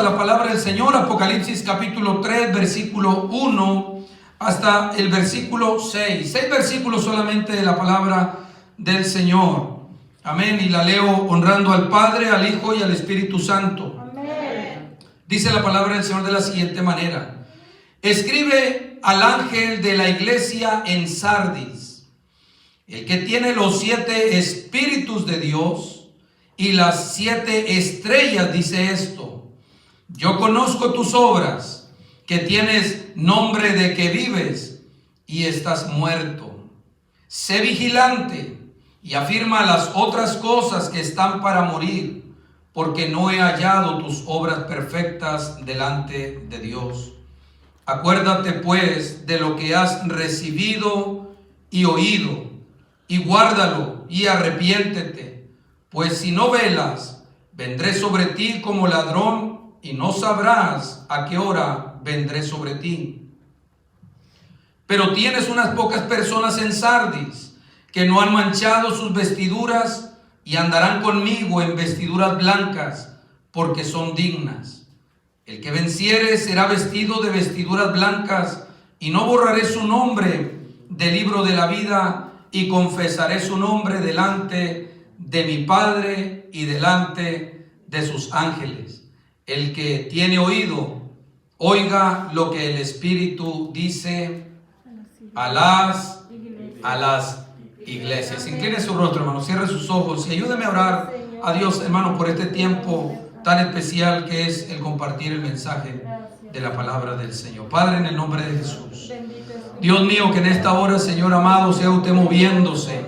a la palabra del Señor, Apocalipsis capítulo 3, versículo 1 hasta el versículo 6. 6 versículos solamente de la palabra del Señor. Amén. Y la leo honrando al Padre, al Hijo y al Espíritu Santo. Amén. Dice la palabra del Señor de la siguiente manera: escribe al ángel de la iglesia en Sardis, el que tiene los 7 espíritus de Dios y las 7 estrellas, dice esto: yo conozco tus obras, que tienes nombre de que vives y estás muerto. Sé vigilante y afirma las otras cosas que están para morir, porque no he hallado tus obras perfectas delante de Dios. Acuérdate pues de lo que has recibido y oído, y guárdalo y arrepiéntete. Pues si no velas, vendré sobre ti como ladrón, y no sabrás a qué hora vendré sobre ti. Pero tienes unas pocas personas en Sardis que no han manchado sus vestiduras y andarán conmigo en vestiduras blancas, porque son dignas. El que venciere será vestido de vestiduras blancas, y no borraré su nombre del libro de la vida, y confesaré su nombre delante de mi Padre y delante de sus ángeles. El que tiene oído, oiga lo que el Espíritu dice a las iglesias. Incline su rostro, hermano, cierre sus ojos y ayúdeme a orar a Dios, hermano, por este tiempo tan especial que es el compartir el mensaje de la palabra del Señor. Padre, en el nombre de Jesús, Dios mío, que en esta hora, Señor amado, sea usted moviéndose,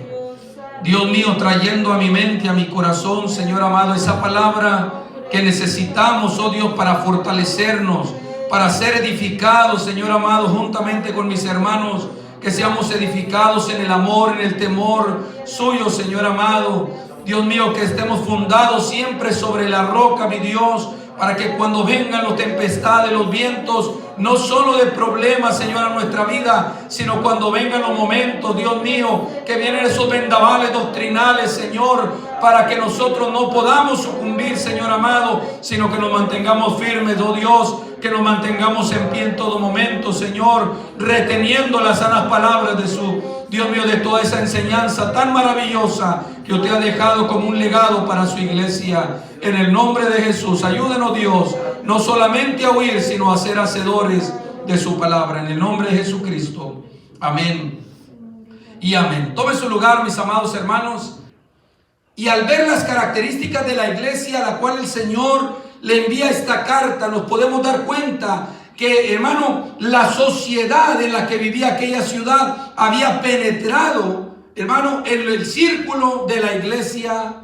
Dios mío, trayendo a mi mente, a mi corazón, Señor amado, esa palabra que necesitamos, oh Dios, para fortalecernos, para ser edificados, Señor amado, juntamente con mis hermanos, que seamos edificados en el amor, en el temor suyo, Señor amado. Dios mío, que estemos fundados siempre sobre la roca, mi Dios, para que cuando vengan las tempestades, los vientos, no solo de problemas, Señor, a nuestra vida, sino cuando vengan los momentos, Dios mío, que vienen esos vendavales doctrinales, Señor, para que nosotros no podamos sucumbir, Señor amado, sino que nos mantengamos firmes, oh Dios, que nos mantengamos en pie en todo momento, Señor, reteniendo las sanas palabras de su, Dios mío, de toda esa enseñanza tan maravillosa que usted ha dejado como un legado para su iglesia. En el nombre de Jesús, ayúdenos, Dios, no solamente a oír, sino a ser hacedores de su palabra. En el nombre de Jesucristo. Amén y amén. Tome su lugar, mis amados hermanos. Y al ver las características de la iglesia a la cual el Señor le envía esta carta, nos podemos dar cuenta que, hermano, la sociedad en la que vivía aquella ciudad había penetrado, hermano, en el círculo de la iglesia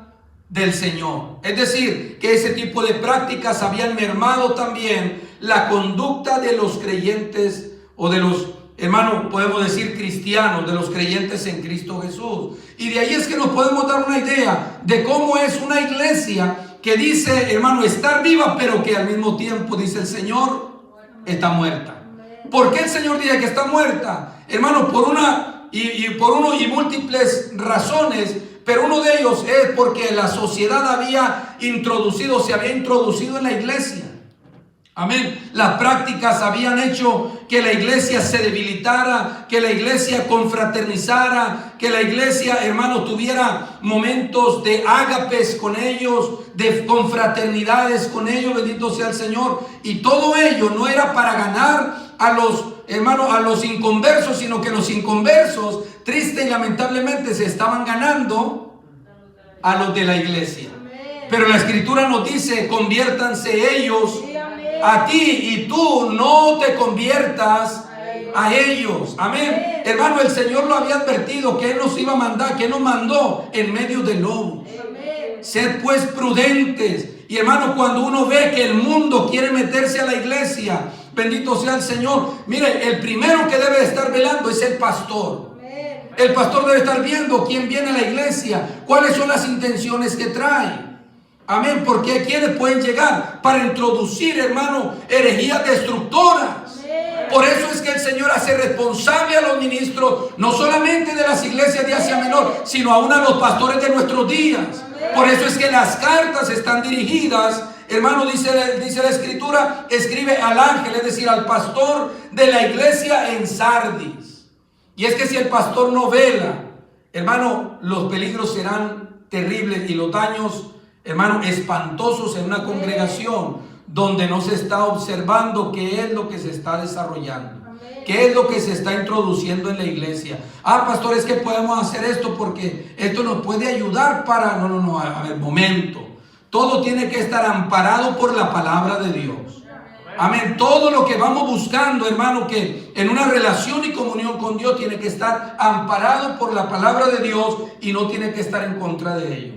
del Señor. Es decir, que ese tipo de prácticas habían mermado también la conducta de los creyentes, o de los, hermano, podemos decir cristianos, de los creyentes en Cristo Jesús. Y de ahí es que nos podemos dar una idea de cómo es una iglesia que dice, hermano, estar viva, pero que al mismo tiempo, dice el Señor, está muerta. ¿Por qué el Señor dice que está muerta? Hermano, por múltiples razones, pero uno de ellos es porque la sociedad se había introducido en la iglesia. Amén. Las prácticas habían hecho que la iglesia se debilitara, que la iglesia confraternizara, que la iglesia, hermano, tuviera momentos de ágapes con ellos, de confraternidades con ellos, bendito sea el Señor. Y todo ello no era para ganar a los, hermanos, a los inconversos, sino que los inconversos, triste y lamentablemente, se estaban ganando a los de la iglesia. Pero la Escritura nos dice, conviértanse ellos a ti, y tú no te conviertas a ellos. Amén. Hermano, el Señor lo había advertido que Él nos iba a mandar, que nos mandó en medio de lobos. Sed pues prudentes. Y hermano, cuando uno ve que el mundo quiere meterse a la iglesia, bendito sea el Señor, mire, el primero que debe estar velando es el pastor. El pastor debe estar viendo quién viene a la iglesia, cuáles son las intenciones que trae. Amén, porque quienes pueden llegar para introducir, hermano, herejías destructoras. Por eso es que el Señor hace responsable a los ministros, no solamente de las iglesias de Asia Menor, sino aún a los pastores de nuestros días. Por eso es que las cartas están dirigidas, hermano, dice la escritura, escribe al ángel, es decir, al pastor de la iglesia en Sardis. Y es que si el pastor no vela, hermano, los peligros serán terribles y los daños, hermano, espantosos en una congregación donde no se está observando qué es lo que se está desarrollando. ¿Qué es lo que se está introduciendo en la iglesia? Pastor, es que podemos hacer esto porque esto nos puede ayudar para... No, a ver, momento. Todo tiene que estar amparado por la palabra de Dios. Amén. Todo lo que vamos buscando, hermano, que en una relación y comunión con Dios tiene que estar amparado por la palabra de Dios y no tiene que estar en contra de ello.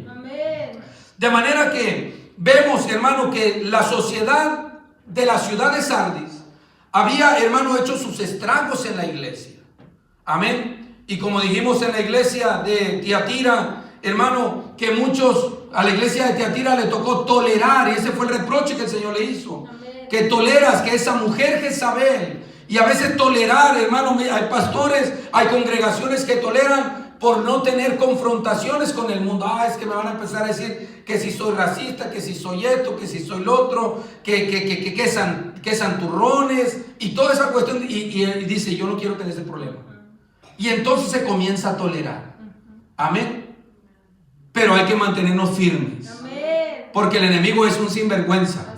De manera que vemos, hermano, que la sociedad de la ciudad de Sardis había, hermano, hecho sus estragos en la iglesia. Amén. Y como dijimos en la iglesia de Tiatira, hermano, que a la iglesia de Tiatira le tocó tolerar, y ese fue el reproche que el Señor le hizo. Amén. Que toleras que esa mujer Jezabel, y a veces tolerar, hermano, hay pastores, hay congregaciones que toleran por no tener confrontaciones con el mundo. Es que me van a empezar a decir que si soy racista, que si soy esto, que si soy lo otro, que santurrones y toda esa cuestión. Y él dice, yo no quiero tener ese problema. Y entonces se comienza a tolerar. Amén. Pero hay que mantenernos firmes. Porque el enemigo es un sinvergüenza.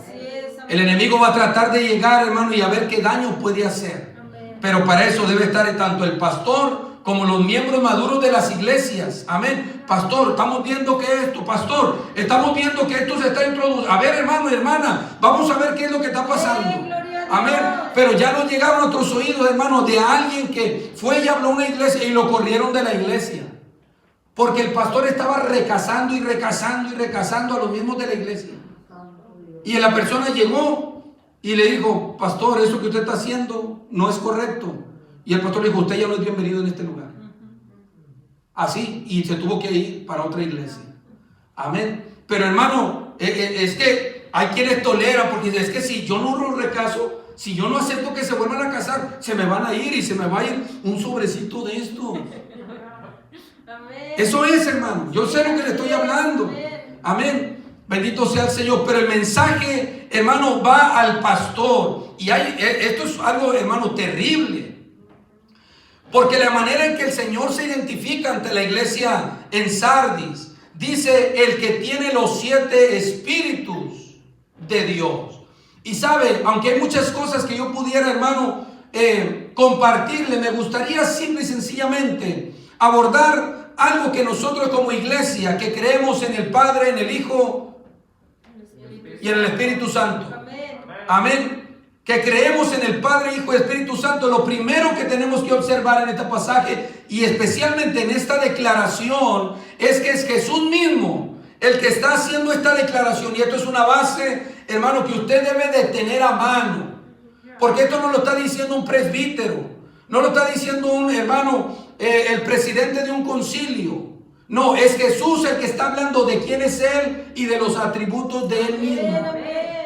El enemigo va a tratar de llegar, hermano, y a ver qué daño puede hacer. Pero para eso debe estar tanto el pastor como los miembros maduros de las iglesias. Amén. Pastor, estamos viendo que esto, pastor, estamos viendo que esto se está introduciendo. A ver, hermano, hermana, vamos a ver qué es lo que está pasando. Amén. Pero ya nos llegaron a otros oídos, hermano, de alguien que fue y habló a una iglesia y lo corrieron de la iglesia. Porque el pastor estaba recasando a los mismos de la iglesia. Y la persona llegó y le dijo, pastor, eso que usted está haciendo no es correcto. Y el pastor le dijo, usted ya no es bienvenido en este lugar. Así, y se tuvo que ir para otra iglesia. Amén. Pero hermano, es que hay quienes toleran, porque es que si yo no lo recaso, si yo no acepto que se vuelvan a casar, se me van a ir y se me va a ir un sobrecito de esto. Amén. Eso es, hermano. Yo sé lo que le estoy hablando. Amén. Bendito sea el Señor. Pero el mensaje, hermano, va al pastor. Y esto es algo, hermano, terrible. Porque la manera en que el Señor se identifica ante la iglesia en Sardis, dice el que tiene los 7 espíritus de Dios. Y sabe, aunque hay muchas cosas que yo pudiera, hermano, compartirle, me gustaría simple y sencillamente abordar algo que nosotros como iglesia, que creemos en el Padre, en el Hijo y en el Espíritu Santo. Amén. Que creemos en el Padre, Hijo y Espíritu Santo. Lo primero que tenemos que observar en este pasaje y especialmente en esta declaración es que es Jesús mismo el que está haciendo esta declaración. Y esto es una base, hermano, que usted debe de tener a mano. Porque esto no lo está diciendo un presbítero, no lo está diciendo un hermano, el presidente de un concilio. No, es Jesús el que está hablando de quién es Él y de los atributos de Él mismo.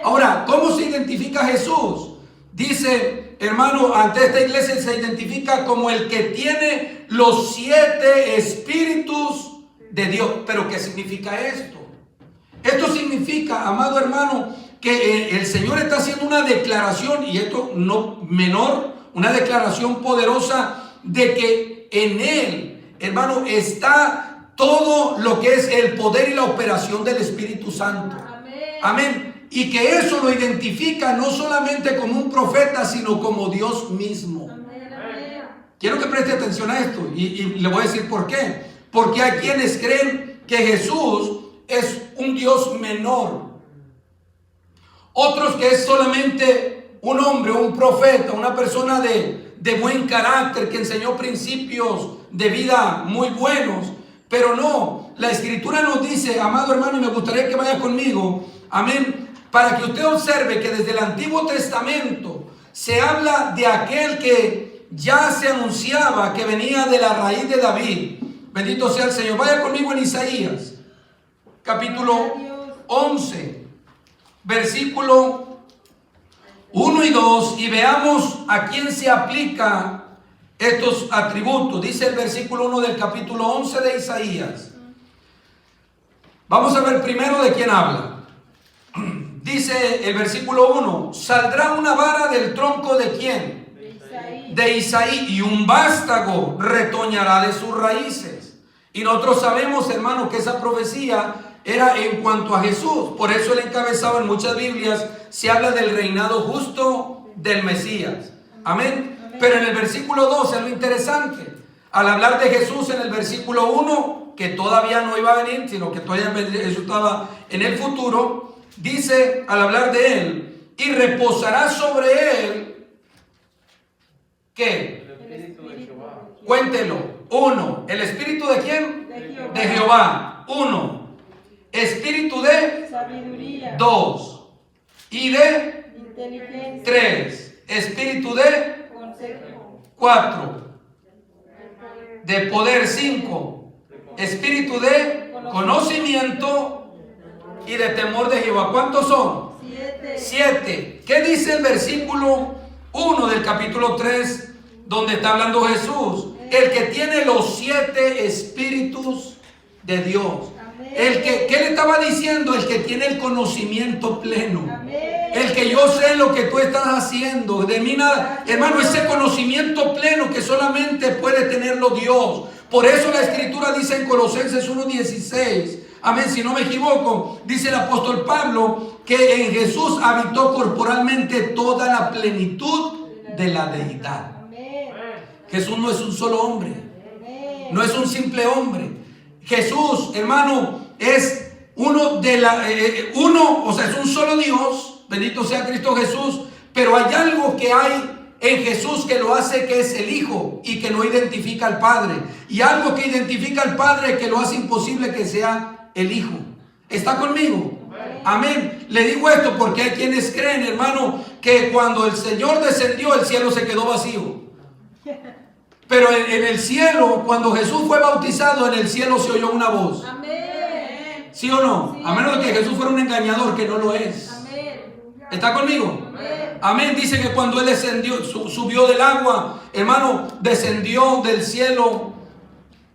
Ahora, ¿cómo se identifica Jesús? Dice, hermano, ante esta iglesia se identifica como el que tiene los 7 espíritus de Dios. ¿Pero qué significa esto? Esto significa, amado hermano, que el Señor está haciendo una declaración, y esto no menor, una declaración poderosa de que en Él, hermano, está todo lo que es el poder y la operación del Espíritu Santo. Amén. Y que eso lo identifica no solamente como un profeta, sino como Dios mismo. Quiero que preste atención a esto y le voy a decir por qué. Porque hay quienes creen que Jesús es un Dios menor. Otros que es solamente un hombre, un profeta, una persona de buen carácter que enseñó principios de vida muy buenos. Pero no, la Escritura nos dice, amado hermano, y me gustaría que vaya conmigo, amén, para que usted observe que desde el Antiguo Testamento se habla de aquel que ya se anunciaba que venía de la raíz de David. Bendito sea el Señor. Vaya conmigo en Isaías, capítulo 11, versículo 1 y 2, y veamos a quién se aplica estos atributos. Dice el versículo 1 del capítulo 11 de Isaías. Vamos a ver primero de quién habla. dice el versículo 1, saldrá una vara del tronco de ¿quién? De Isaí, y un vástago retoñará de sus raíces. Y nosotros sabemos, hermano, que esa profecía era en cuanto a Jesús. Por eso el encabezado en muchas Biblias se habla del reinado justo del Mesías. Amén. Pero en el versículo 12 es lo interesante. Al hablar de Jesús en el versículo 1, que todavía no iba a venir, sino que todavía eso estaba en el futuro, dice al hablar de él, y reposará sobre él, ¿qué? El Espíritu de Jehová. Cuéntelo. 1. ¿El Espíritu de quién? De Jehová. 1. Espíritu de sabiduría. 2. Y de Inteligencia. 3. Espíritu de Consejo. 4. De poder. 5. Espíritu de conocimiento y de temor de Jehová. ¿Cuántos son? 7. ¿Qué dice el versículo 1 del capítulo 3 donde está hablando Jesús? El que tiene los 7 espíritus de Dios. El que, ¿qué le estaba diciendo? El que tiene el conocimiento pleno. El que yo sé lo que tú estás haciendo. De mí nada, hermano, ese conocimiento pleno que solamente puede tenerlo Dios. Por eso la escritura dice en Colosenses 1:16, amén, si no me equivoco, dice el apóstol Pablo que en Jesús habitó corporalmente toda la plenitud de la deidad. Jesús no es un solo hombre, no es un simple hombre. Jesús, hermano, es uno de o sea, es un solo Dios, bendito sea Cristo Jesús, pero hay algo que hay en Jesús que lo hace, que es el Hijo, y que no identifica al Padre, y algo que identifica al Padre que lo hace imposible que sea el Hijo. ¿Está conmigo? Amén. Le digo esto porque hay quienes creen, hermano, que cuando el Señor descendió, el cielo se quedó vacío. Pero en el cielo, cuando Jesús fue bautizado, en el cielo se oyó una voz. Amén. ¿Sí o no? Sí, a menos de que amén. Jesús fuera un engañador, que no lo es. Amén. ¿Está conmigo? Amén. Amén. Dice que cuando Él descendió, subió del agua, hermano, descendió del cielo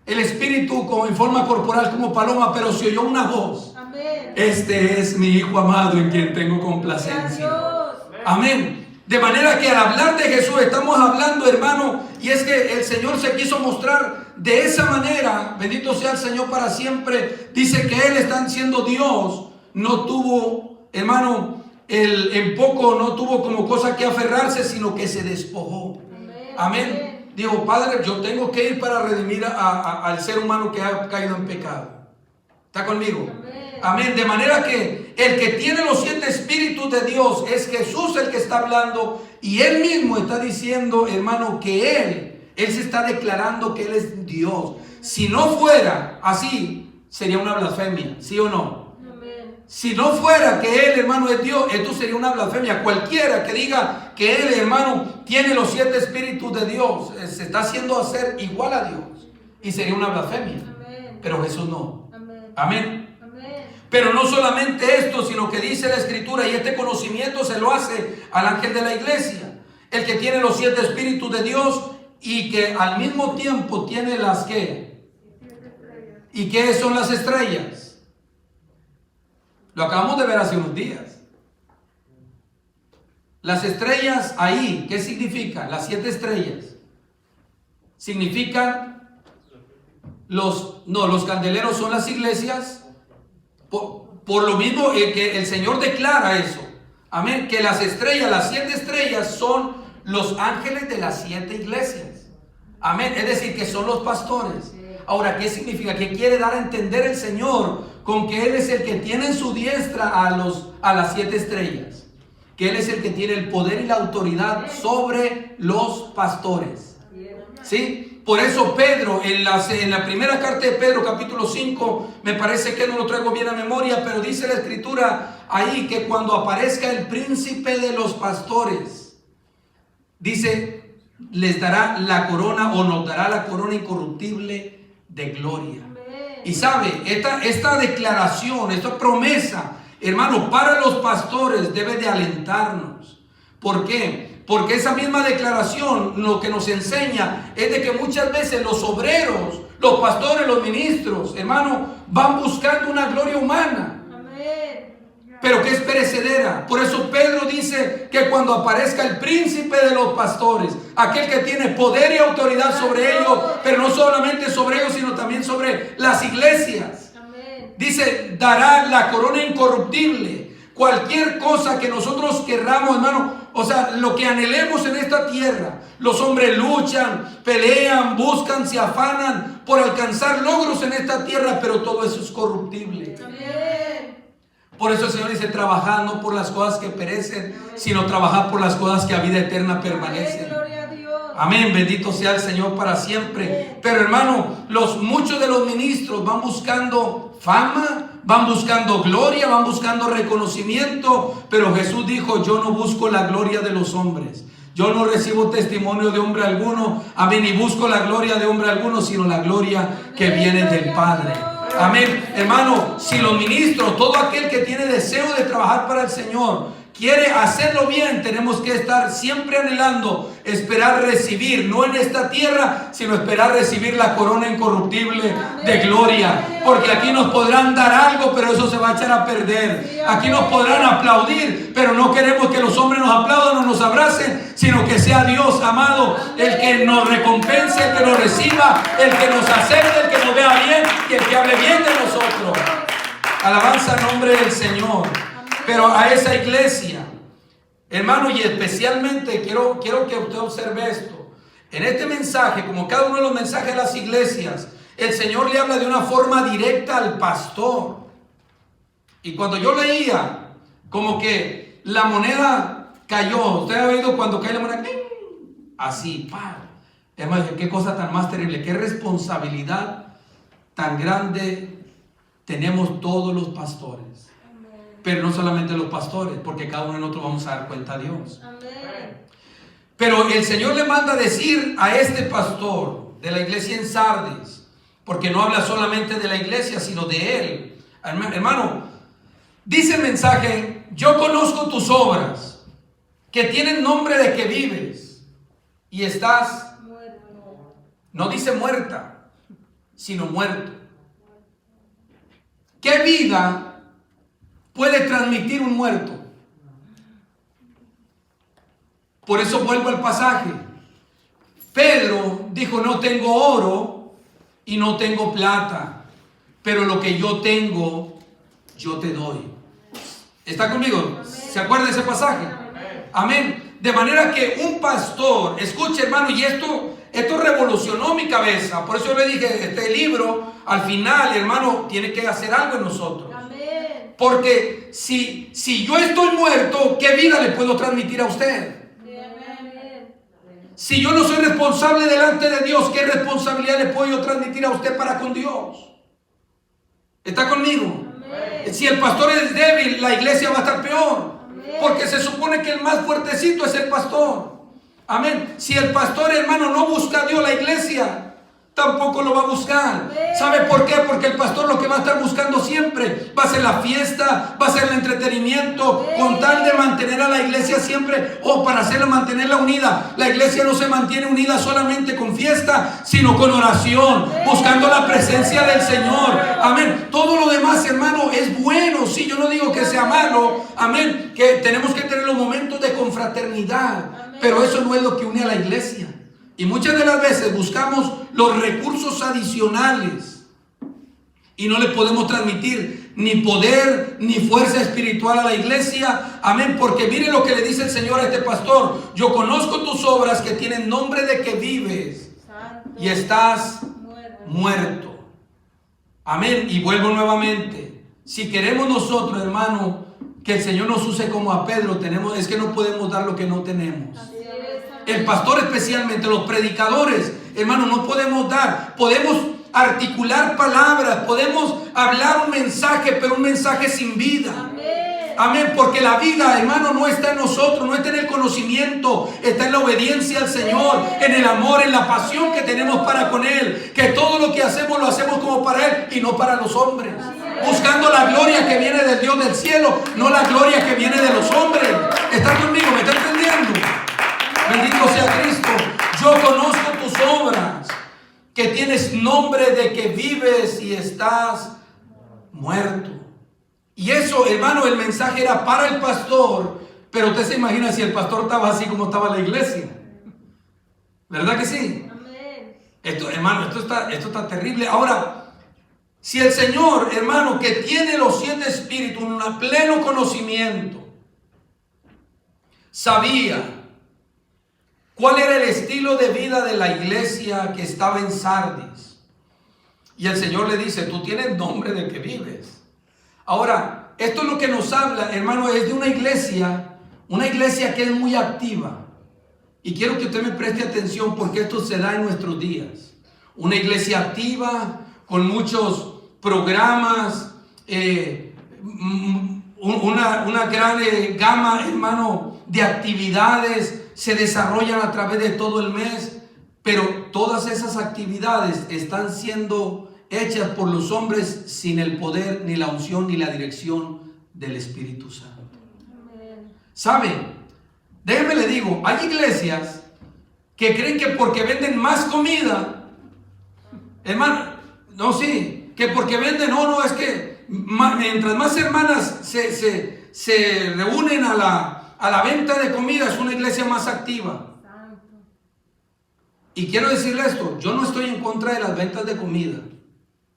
el Espíritu en forma corporal como paloma, pero se oyó una voz. Amén. Este es mi Hijo amado en quien tengo complacencia. Dios. Amén. De manera que al hablar de Jesús estamos hablando, hermano, y es que el Señor se quiso mostrar de esa manera. Bendito sea el Señor para siempre. Dice que Él, estando siendo Dios, no tuvo, hermano, en poco no tuvo como cosa que aferrarse, sino que se despojó. Amén. Digo, Padre, yo tengo que ir para redimir al ser humano que ha caído en pecado. ¿Está conmigo? Amén. De manera que el que tiene los 7 espíritus de Dios es Jesús el que está hablando, y Él mismo está diciendo, hermano, que Él se está declarando que Él es Dios. Si no fuera así, sería una blasfemia, ¿sí o no? Amén. Si no fuera que Él, hermano, es Dios, esto sería una blasfemia. Cualquiera que diga que Él, hermano, tiene los 7 espíritus de Dios, se está haciendo hacer igual a Dios, y sería una blasfemia. Amén. Pero Jesús no. Amén. Amén. Amén. Pero no solamente esto, sino que dice la Escritura, y este conocimiento se lo hace al ángel de la iglesia, el que tiene los 7 espíritus de Dios y que al mismo tiempo tiene las que. ¿Y qué son las estrellas? Lo acabamos de ver hace unos días. Las estrellas ahí, ¿qué significan? Las 7 estrellas significan los candeleros son las iglesias. Por lo mismo que el Señor declara eso. Amén. Que las estrellas, las 7 estrellas son los ángeles de las 7 iglesias. Amén. Es decir, que son los pastores. Ahora, ¿qué significa? ¿Qué quiere dar a entender el Señor con que Él es el que tiene en su diestra a las 7 estrellas? Que Él es el que tiene el poder y la autoridad sobre los pastores. ¿Sí? Por eso Pedro, en la primera carta de Pedro, capítulo 5, me parece que no lo traigo bien a memoria, pero dice la Escritura ahí que cuando aparezca el príncipe de los pastores, dice, les dará la corona, o nos dará la corona incorruptible de gloria. Y sabe, esta declaración, esta promesa, hermano, para los pastores debe de alentarnos. ¿Por qué? Porque esa misma declaración lo que nos enseña es de que muchas veces los obreros, los pastores, los ministros, hermano, van buscando una gloria humana. Amén. pero que es perecedera. Por eso Pedro dice que cuando aparezca el príncipe de los pastores, aquel que tiene poder y autoridad sobre ellos, pero no solamente sobre ellos, sino también sobre las iglesias, dice, dará la corona incorruptible. Cualquier cosa que nosotros querramos, hermano, o sea, lo que anhelemos en esta tierra, los hombres luchan, pelean, buscan, se afanan por alcanzar logros en esta tierra, pero todo eso es corruptible. Por eso el Señor dice, trabajad no por las cosas que perecen, sino trabajad por las cosas que a vida eterna permanecen. Amén, bendito sea el Señor para siempre. Pero hermano, muchos de los ministros van buscando fama, van buscando gloria, van buscando reconocimiento, pero Jesús dijo, yo no busco la gloria de los hombres. Yo no recibo testimonio de hombre alguno, amén, ni busco la gloria de hombre alguno, sino la gloria que viene del Padre. Amén, hermano, si los ministros, todo aquel que tiene deseo de trabajar para el Señor, quiere hacerlo bien, tenemos que estar siempre anhelando, esperar recibir, no en esta tierra, sino esperar recibir la corona incorruptible de gloria. Porque aquí nos podrán dar algo, pero eso se va a echar a perder. Aquí nos podrán aplaudir, pero no queremos que los hombres nos aplaudan o nos abracen, sino que sea Dios, amado, el que nos recompense, el que nos reciba, el que nos acepte, el que nos vea bien y el que hable bien de nosotros. Alabanza al nombre del Señor. Pero a esa iglesia, hermano, y especialmente quiero que usted observe esto. En este mensaje, como cada uno de los mensajes de las iglesias, el Señor le habla de una forma directa al pastor. Y cuando yo leía, como que la moneda cayó. ¿Usted ha oído cuando cae la moneda? Así, ¡pam! Hermano, qué cosa tan más terrible, qué responsabilidad tan grande tenemos todos los pastores. Pero no solamente los pastores, porque cada uno de nosotros vamos a dar cuenta a Dios. Amén. Pero el Señor le manda decir a este pastor de la iglesia en Sardis, porque no habla solamente de la iglesia, sino de él. Hermano, dice el mensaje, yo conozco tus obras, que tienen nombre de que vives, y estás, no dice muerta, sino muerto. ¿Qué vida puede transmitir un muerto? Por eso vuelvo al pasaje. Pedro dijo, no tengo oro y no tengo plata, pero lo que yo tengo, yo te doy. ¿Está conmigo? ¿Se acuerda de ese pasaje? Amén. De manera que un pastor, escuche hermano, y esto revolucionó mi cabeza. Por eso yo le dije, este libro, al final, hermano, tiene que hacer algo en nosotros. Porque si yo estoy muerto, ¿qué vida le puedo transmitir a usted? Si yo no soy responsable delante de Dios, ¿qué responsabilidad le puedo yo transmitir a usted para con Dios? ¿Está conmigo? Si el pastor es débil, la iglesia va a estar peor. Porque se supone que el más fuertecito es el pastor. Amén. Si el pastor, hermano, no busca a Dios, la iglesia tampoco lo va a buscar. ¿Sabe por qué? Porque el pastor lo que va a estar buscando siempre va a ser la fiesta, va a ser el entretenimiento, con tal de mantener a la iglesia siempre, o para hacerla mantenerla unida. La iglesia no se mantiene unida solamente con fiesta, sino con oración, buscando la presencia del Señor. Amén. Todo lo demás, hermano, es bueno. Sí, yo no digo que sea malo. Amén. Que tenemos que tener los momentos de confraternidad, pero eso no es lo que une a la iglesia. Y muchas de las veces buscamos los recursos adicionales y no le podemos transmitir ni poder ni fuerza espiritual a la iglesia. Amén. Porque mire lo que le dice el Señor a este pastor. Yo conozco tus obras, que tienen nombre de que vives y estás muerto. Amén. Y vuelvo nuevamente. Si queremos nosotros, hermano, que el Señor nos use como a Pedro, es que no podemos dar lo que no tenemos. El pastor, especialmente los predicadores, hermano, no podemos dar. Podemos articular palabras, podemos hablar un mensaje, pero un mensaje sin vida. Amén. Porque la vida, hermano, no está en nosotros, no está en el conocimiento, está en la obediencia al Señor, en el amor, en la pasión que tenemos para con Él. Que todo lo que hacemos lo hacemos como para Él y no para los hombres. Buscando la gloria que viene del Dios del cielo, no la gloria que viene de los hombres. ¿Está conmigo? ¿Me está entendiendo? Bendito sea Cristo. Yo conozco tus obras, que tienes nombre de que vives y estás muerto. Y eso, hermano, el mensaje era para el pastor, pero usted se imagina si el pastor estaba así como estaba la iglesia. ¿Verdad que sí? Amén. Esto, hermano, esto está terrible. Ahora, si el Señor, hermano, que tiene los 7 espíritus, un pleno conocimiento, sabía cuál era el estilo de vida de la iglesia que estaba en Sardis, y el Señor le dice, tú tienes nombre de que vives. Ahora, esto es lo que nos habla, hermano, es de una iglesia que es muy activa. Y quiero que usted me preste atención porque esto se da en nuestros días. Una iglesia activa, con muchos programas, una gran gama, hermano, de actividades se desarrollan a través de todo el mes. Pero todas esas actividades están siendo hechas por los hombres sin el poder, ni la unción, ni la dirección del Espíritu Santo. ¿Sabe? Déjeme le digo, hay iglesias que creen que porque venden más comida, hermano, no, sí, que porque venden, no, es que mientras más hermanas se reúnen a la venta de comida, es una iglesia más activa. Y quiero decirle esto, yo no estoy en contra de las ventas de comida.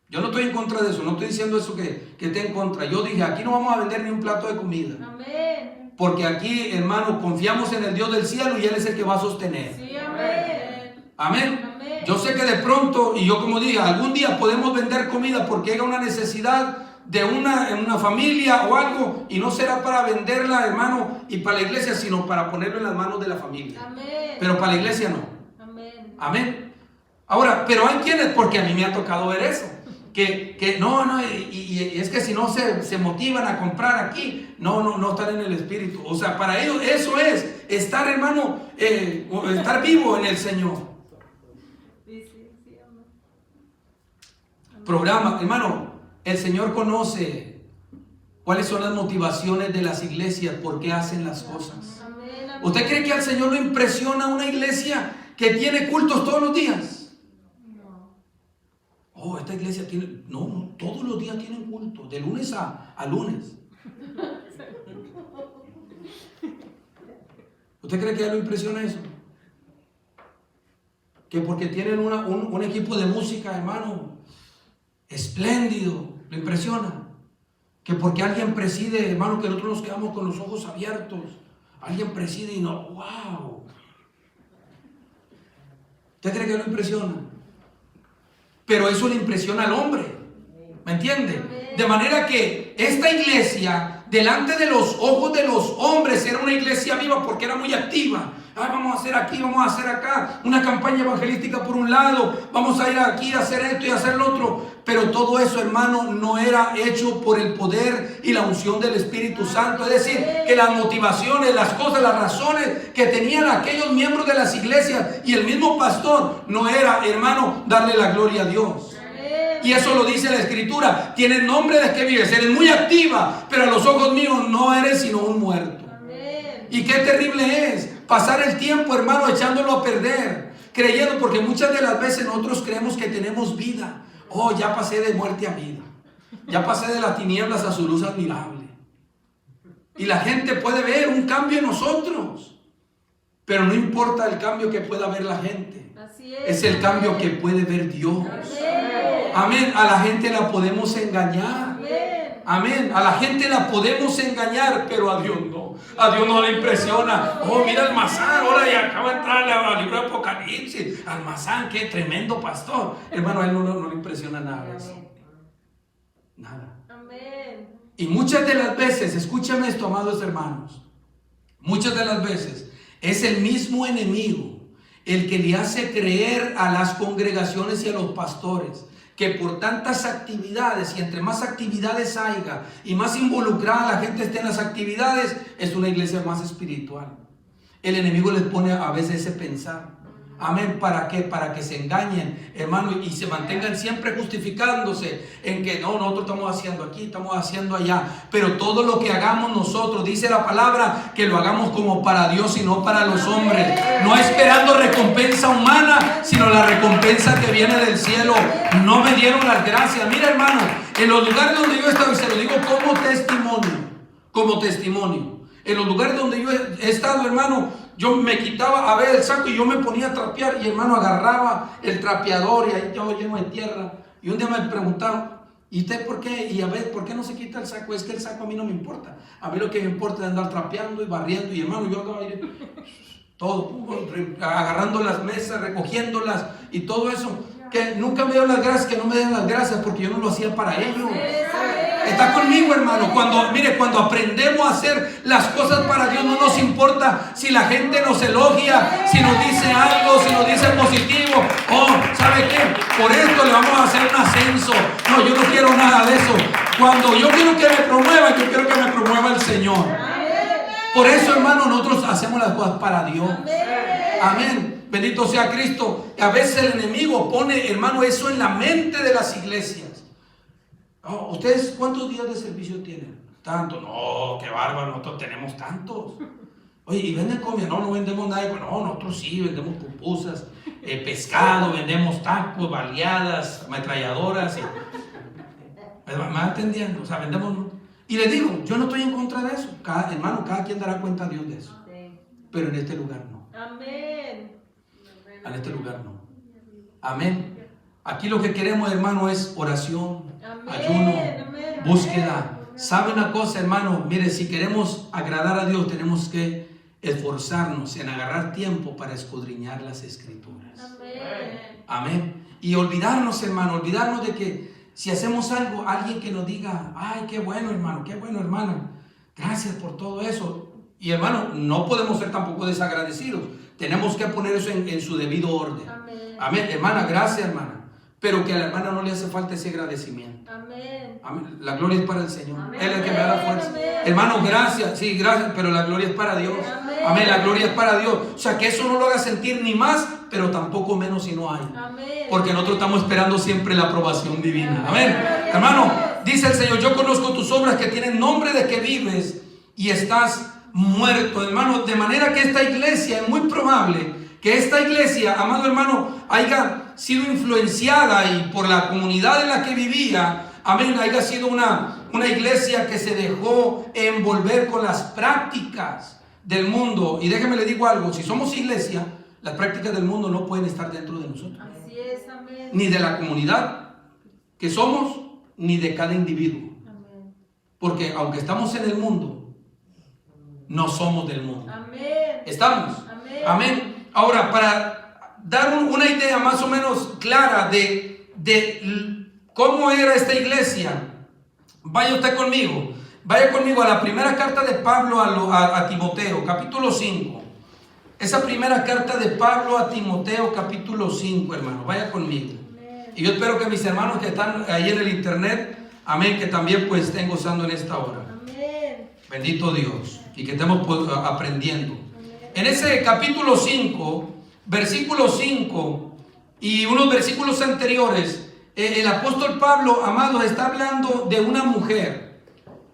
Yo no estoy en contra de eso, no estoy diciendo eso que esté en contra. Yo dije, aquí no vamos a vender ni un plato de comida. Amén. Porque aquí, hermano, confiamos en el Dios del cielo y Él es el que va a sostener. Sí, amén. Amén. Amén. Yo sé que de pronto, y yo como dije, algún día podemos vender comida porque haya una necesidad de en una familia o algo, y no será para venderla, hermano, y para la iglesia, sino para ponerlo en las manos de la familia. Amén. Pero para la iglesia no. Amén. Amén. Ahora, pero hay quienes, porque a mí me ha tocado ver eso, que no, y es que si no se motivan a comprar aquí, no están en el Espíritu. O sea, para ellos eso es estar, hermano, estar vivo en el Señor. Sí, amén. Programa, hermano, el Señor conoce cuáles son las motivaciones de las iglesias, por qué hacen las cosas. Amén. ¿Usted cree que al Señor le impresiona una iglesia que tiene cultos todos los días? Oh, esta iglesia tiene... No, todos los días tienen culto, de lunes a lunes. ¿Usted cree que a él lo impresiona eso? Que porque tienen un equipo de música, hermano, espléndido, le impresiona. Que porque alguien preside, hermano, que nosotros nos quedamos con los ojos abiertos. Alguien preside y no, wow. ¿Usted cree que lo impresiona? Pero eso le impresiona al hombre, ¿me entiende? De manera que esta iglesia, delante de los ojos de los hombres, era una iglesia viva porque era muy activa. Vamos a hacer aquí, vamos a hacer acá, una campaña evangelística por un lado, vamos a ir aquí a hacer esto y a hacer lo otro. Pero todo eso, hermano, no era hecho por el poder y la unción del Espíritu Santo. Es decir, que las motivaciones, las cosas, las razones que tenían aquellos miembros de las iglesias y el mismo pastor, no era, hermano, darle la gloria a Dios. Y eso lo dice la Escritura. Tienes nombre de que vives, eres muy activa, pero a los ojos míos no eres sino un muerto. Y qué terrible es pasar el tiempo, hermano, echándolo a perder, creyendo, porque muchas de las veces nosotros creemos que tenemos vida. Oh, ya pasé de muerte a vida, ya pasé de las tinieblas a su luz admirable. Y la gente puede ver un cambio en nosotros, pero no importa el cambio que pueda ver la gente, es el cambio que puede ver Dios. Amén. A la gente la podemos engañar. Amén. A la gente la podemos engañar, pero a Dios no. A Dios no le impresiona. Oh, mira Almazán, ahora ya acaba de entrar al libro de Apocalipsis. Almazán, qué tremendo pastor. Hermano, a él no le impresiona nada eso. Nada. Amén. Y muchas de las veces, escúchame esto, amados hermanos, muchas de las veces es el mismo enemigo el que le hace creer a las congregaciones y a los pastores que por tantas actividades, y entre más actividades haya y más involucrada la gente esté en las actividades, es una iglesia más espiritual. El enemigo les pone a veces ese pensar. Amén. ¿Para qué? Para que se engañen, hermano, y se mantengan siempre justificándose en que no, nosotros estamos haciendo aquí, estamos haciendo allá. Pero todo lo que hagamos nosotros, dice la palabra, que lo hagamos como para Dios y no para los hombres. No esperando recompensa humana, sino la recompensa que viene del cielo. No me dieron las gracias. Mira, hermano, en los lugares donde yo he estado, y se lo digo como testimonio, en los lugares donde yo he estado, hermano, yo me quitaba a ver el saco y yo me ponía a trapear, y hermano, agarraba el trapeador y ahí todo lleno de tierra. Y un día me preguntaron, ¿y usted por qué? Y a ver, ¿por qué no se quita el saco? Es que el saco a mí no me importa. A mí lo que me importa es andar trapeando y barriendo. Y hermano, yo andaba ahí todo, agarrando las mesas, recogiéndolas y todo eso. Que nunca me dieron las gracias, que no me den las gracias, porque yo no lo hacía para ellos. Está conmigo, hermano. Cuando aprendemos a hacer las cosas para Dios, no nos importa si la gente nos elogia, si nos dice algo, si nos dice positivo. Oh, ¿sabe qué? Por esto le vamos a hacer un ascenso. No, yo no quiero nada de eso. Cuando yo quiero que me promueva, yo quiero que me promueva el Señor. Por eso, hermano, nosotros hacemos las cosas para Dios. Amén. Bendito sea Cristo. A veces el enemigo pone, hermano, eso en la mente de las iglesias. Oh, ¿ustedes cuántos días de servicio tienen? Tanto. No, qué bárbaro, nosotros tenemos tantos. Oye, ¿y venden comida? No, no vendemos nada. No, nosotros sí, vendemos pupusas, pescado, vendemos tacos, baleadas, ametralladoras. ¿Me van entendiendo? O sea, vendemos. Y les digo, yo no estoy en contra de eso. Hermano, cada quien dará cuenta a Dios de eso. Pero en este lugar no. Amén. En este lugar no. Amén. Aquí lo que queremos, hermano, es oración, ayuno, búsqueda. ¿Sabe una cosa, hermano? Mire, si queremos agradar a Dios, tenemos que esforzarnos en agarrar tiempo para escudriñar las Escrituras. Amén. Y olvidarnos, hermano, olvidarnos de que si hacemos algo, alguien que nos diga, ay, qué bueno, hermano, qué bueno, hermana, gracias por todo eso. Y hermano, no podemos ser tampoco desagradecidos. Tenemos que poner eso en su debido orden. Amén. Hermana, gracias, hermana. Pero que a la hermana no le hace falta ese agradecimiento. Amén. Amén. La gloria es para el Señor. Amén. Él es el que me da la fuerza. Amén. Hermano, gracias. Sí, gracias. Pero la gloria es para Dios. Amén. Amén. La gloria es para Dios. O sea, que eso no lo haga sentir ni más, pero tampoco menos si no hay. Amén. Porque nosotros estamos esperando siempre la aprobación divina. Amén. Hermano, dice el Señor, yo conozco tus obras que tienen nombre de que vives y estás muerto. Hermano, de manera que esta iglesia, es muy probable que esta iglesia, amado hermano, haya sido influenciada y por la comunidad en la que vivía, amén, haya sido una iglesia que se dejó envolver con las prácticas del mundo. Y déjeme le digo algo, si somos iglesia, las prácticas del mundo no pueden estar dentro de nosotros. Así es, amén. Ni de la comunidad que somos, ni de cada individuo. Amén. Porque aunque estamos en el mundo, no somos del mundo. Amén. ¿Estamos? Amén. Amén. Ahora, para dar una idea más o menos clara de cómo era esta iglesia, vaya usted conmigo. Vaya conmigo a la primera carta de Pablo a Timoteo, capítulo 5. Esa primera carta de Pablo a Timoteo, capítulo 5, hermano. Vaya conmigo. Amén. Y yo espero que mis hermanos que están ahí en el internet, amén, que también pues estén gozando en esta hora. Amén. Bendito Dios. Y que estemos pues, aprendiendo. En ese capítulo 5, versículo 5 y unos versículos anteriores, el apóstol Pablo, amados, está hablando de una mujer,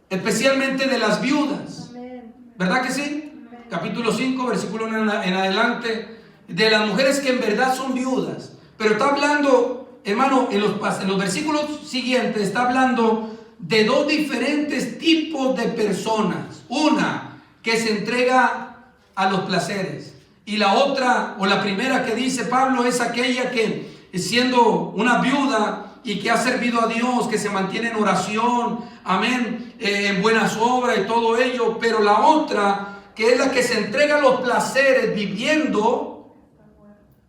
especialmente de las viudas. Amén. ¿Verdad que sí? Amén. Capítulo 5, versículo 1 en adelante, de las mujeres que en verdad son viudas. Pero está hablando, hermano, en los versículos siguientes, está hablando de dos diferentes tipos de personas. Una que se entrega a los placeres, y la otra, o la primera que dice Pablo, es aquella que siendo una viuda y que ha servido a Dios, que se mantiene en oración, amén, en buenas obras y todo ello. Pero la otra, que es la que se entrega a los placeres viviendo,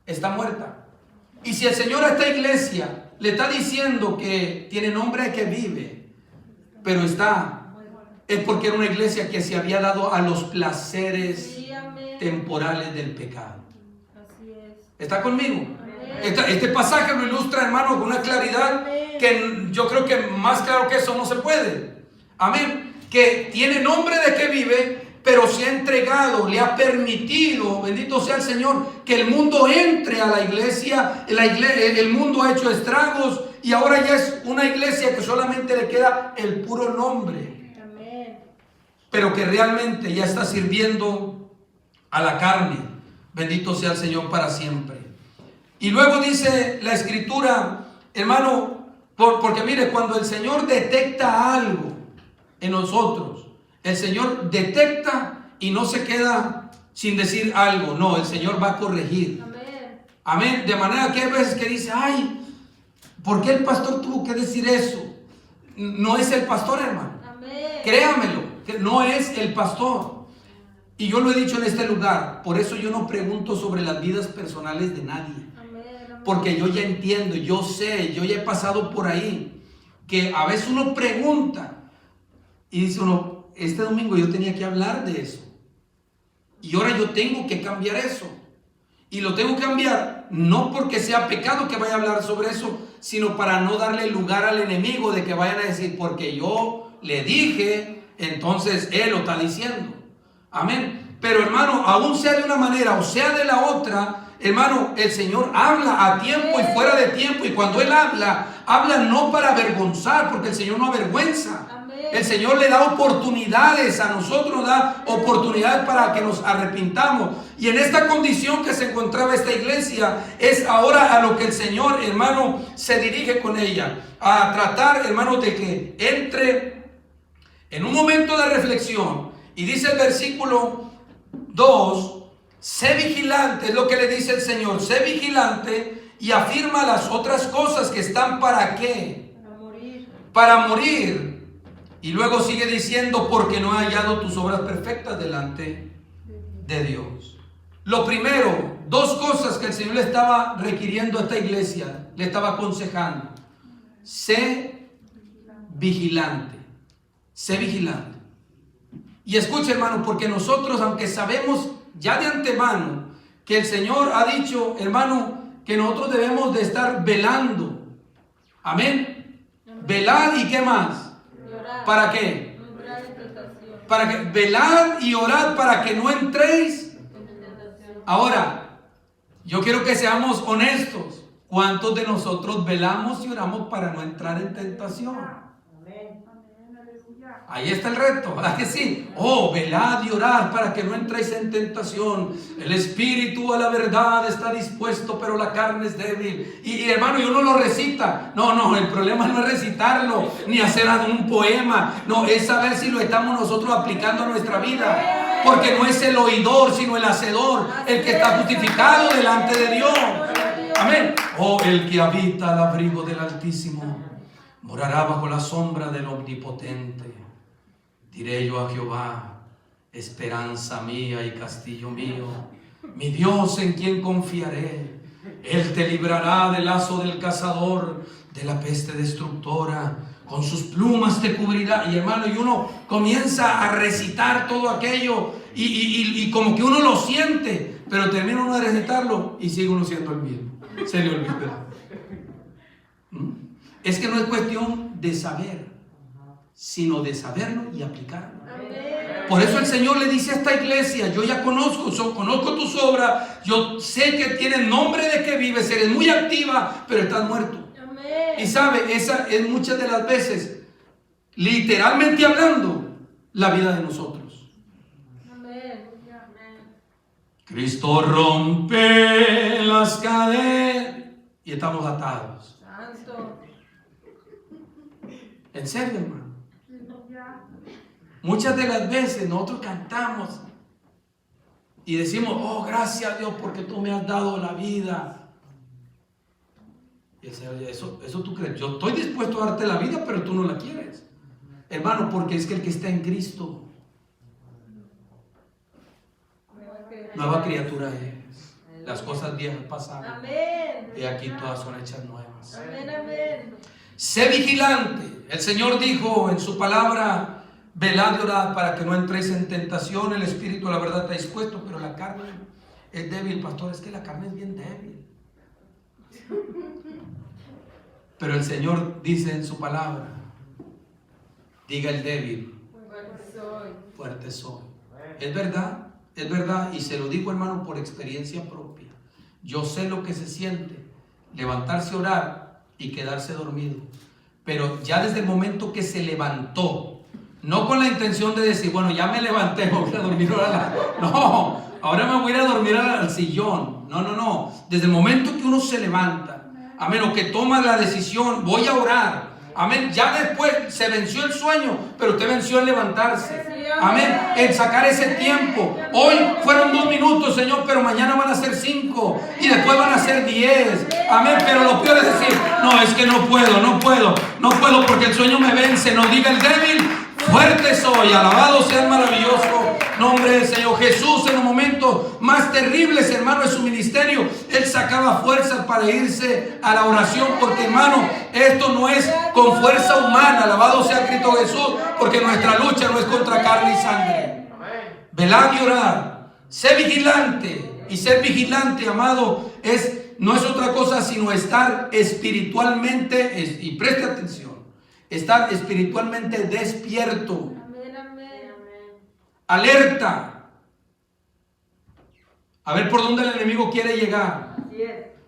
está muerta. Y si el Señor a esta iglesia le está diciendo que tiene nombre de que vive, pero está, es porque era una iglesia que se había dado a los placeres temporales del pecado. Así es. ¿Está conmigo? Este pasaje lo ilustra, hermano, con una claridad que yo creo que más claro que eso no se puede. Amén. Que tiene nombre de que vive, pero se ha entregado, le ha permitido, bendito sea el Señor, que el mundo entre a la iglesia. El mundo ha hecho estragos y ahora ya es una iglesia que solamente le queda el puro nombre, pero que realmente ya está sirviendo a la carne. Bendito sea el Señor para siempre. Y luego dice la Escritura, hermano, porque mire, cuando el Señor detecta algo en nosotros, el Señor detecta y no se queda sin decir algo. No, el Señor va a corregir. Amén. Amén. De manera que hay veces que dice, ay, ¿por qué el pastor tuvo que decir eso? No es el pastor, hermano. Amén. Créamelo, que no es el pastor. Y yo lo he dicho en este lugar, por eso yo no pregunto sobre las vidas personales de nadie. Amén. Porque yo ya entiendo, yo sé, yo ya he pasado por ahí, que a veces uno pregunta y dice uno, este domingo yo tenía que hablar de eso. Y ahora yo tengo que cambiar eso. Y lo tengo que cambiar no porque sea pecado que vaya a hablar sobre eso, sino para no darle lugar al enemigo de que vayan a decir, porque yo le dije, entonces él lo está diciendo. Amén. Pero hermano, aún sea de una manera o sea de la otra, hermano, el Señor habla a tiempo y fuera de tiempo. Y cuando Él habla no para avergonzar, porque el Señor no avergüenza. El Señor le da oportunidades a nosotros, nos da oportunidades para que nos arrepintamos. Y en esta condición que se encontraba esta iglesia, es ahora a lo que el Señor, hermano, se dirige con ella. A tratar, hermano, de que entre en un momento de reflexión. Y dice el versículo 2, sé vigilante, es lo que le dice el Señor. Sé vigilante y afirma las otras cosas que están para qué. Para morir. Para morir. Y luego sigue diciendo, porque no he hallado tus obras perfectas delante de Dios. Lo primero, dos cosas que el Señor le estaba requiriendo a esta iglesia, le estaba aconsejando. Sé vigilante. Sé vigilante. Y escuche, hermano, porque nosotros, aunque sabemos ya de antemano que el Señor ha dicho, hermano, que nosotros debemos de estar velando. Amén. Velad y qué más. ¿Para qué? Para que velad y orad para que no entréis. Ahora, yo quiero que seamos honestos. ¿Cuántos de nosotros velamos y oramos para no entrar en tentación? Ahí está el reto, ¿verdad que sí? Oh, velad y orad para que no entréis en tentación. El espíritu a la verdad está dispuesto, pero la carne es débil. Y hermano, y uno lo recita. No, el problema no es recitarlo, ni hacer un poema. No, es saber si lo estamos nosotros aplicando a nuestra vida. Porque no es el oidor, sino el hacedor, el que está justificado delante de Dios. Amén. Oh, el que habita al abrigo del Altísimo morará bajo la sombra del Omnipotente. Diré yo a Jehová, esperanza mía y castillo mío, mi Dios en quien confiaré. Él te librará del lazo del cazador, de la peste destructora. Con sus plumas te cubrirá. Y hermano, y uno comienza a recitar todo aquello y como que uno lo siente, pero termina uno de recitarlo y sigue uno siendo el mismo. Se le olvida. Es que no es cuestión de saber, sino de saberlo y aplicarlo. Amén. Por eso el Señor le dice a esta iglesia, yo ya conozco tus obras, yo sé que tienes nombre de que vives, eres muy activa, pero estás muerto. Amén. Y sabe, esa es muchas de las veces, literalmente hablando, la vida de nosotros. Amén. Cristo rompe las cadenas y estamos atados. Santo. En serio, hermano. Muchas de las veces nosotros cantamos y decimos, oh, gracias a Dios porque tú me has dado la vida. Y el Señor, eso tú crees. Yo estoy dispuesto a darte la vida, pero tú no la quieres. Hermano, porque es que el que está en Cristo, nueva criatura es. Las cosas viejas pasaron. Amén. Y aquí todas son hechas nuevas. Amén, amén. Sé vigilante. El Señor dijo en su palabra, velad y orad para que no entréis en tentación. El espíritu, la verdad, está dispuesto, pero la carne es débil. Pastor, es que la carne es bien débil. Pero el Señor dice en su palabra, diga el débil, Fuerte soy. fuerte soy. Es verdad, y se lo digo, hermano, por experiencia propia. Yo sé lo que se siente levantarse a orar y quedarse dormido. Pero ya desde el momento que se levantó, no con la intención de decir, bueno, ya me levanté, me voy a dormir ahora. No, ahora me voy a ir a dormir al sillón. No. Desde el momento que uno se levanta, amén, o que toma la decisión, voy a orar, amén, ya después se venció el sueño, pero usted venció en levantarse. Amén, en sacar ese tiempo. Hoy fueron 2 minutos, Señor, pero mañana van a ser 5 y después van a ser 10. Amén, pero lo peor es decir, no, es que no puedo porque el sueño me vence. No diga el débil, fuerte soy. Alabado sea el maravilloso nombre del Señor. Jesús, en los momentos más terribles, hermano, de su ministerio, Él sacaba fuerzas para irse a la oración, porque, hermano, esto no es con fuerza humana. Alabado sea Cristo Jesús, porque nuestra lucha no es contra carne y sangre. Velad y orad, sé vigilante. Y ser vigilante, amado, no es otra cosa sino estar espiritualmente, y preste atención, estar espiritualmente despierto. Alerta, a ver por dónde el enemigo quiere llegar.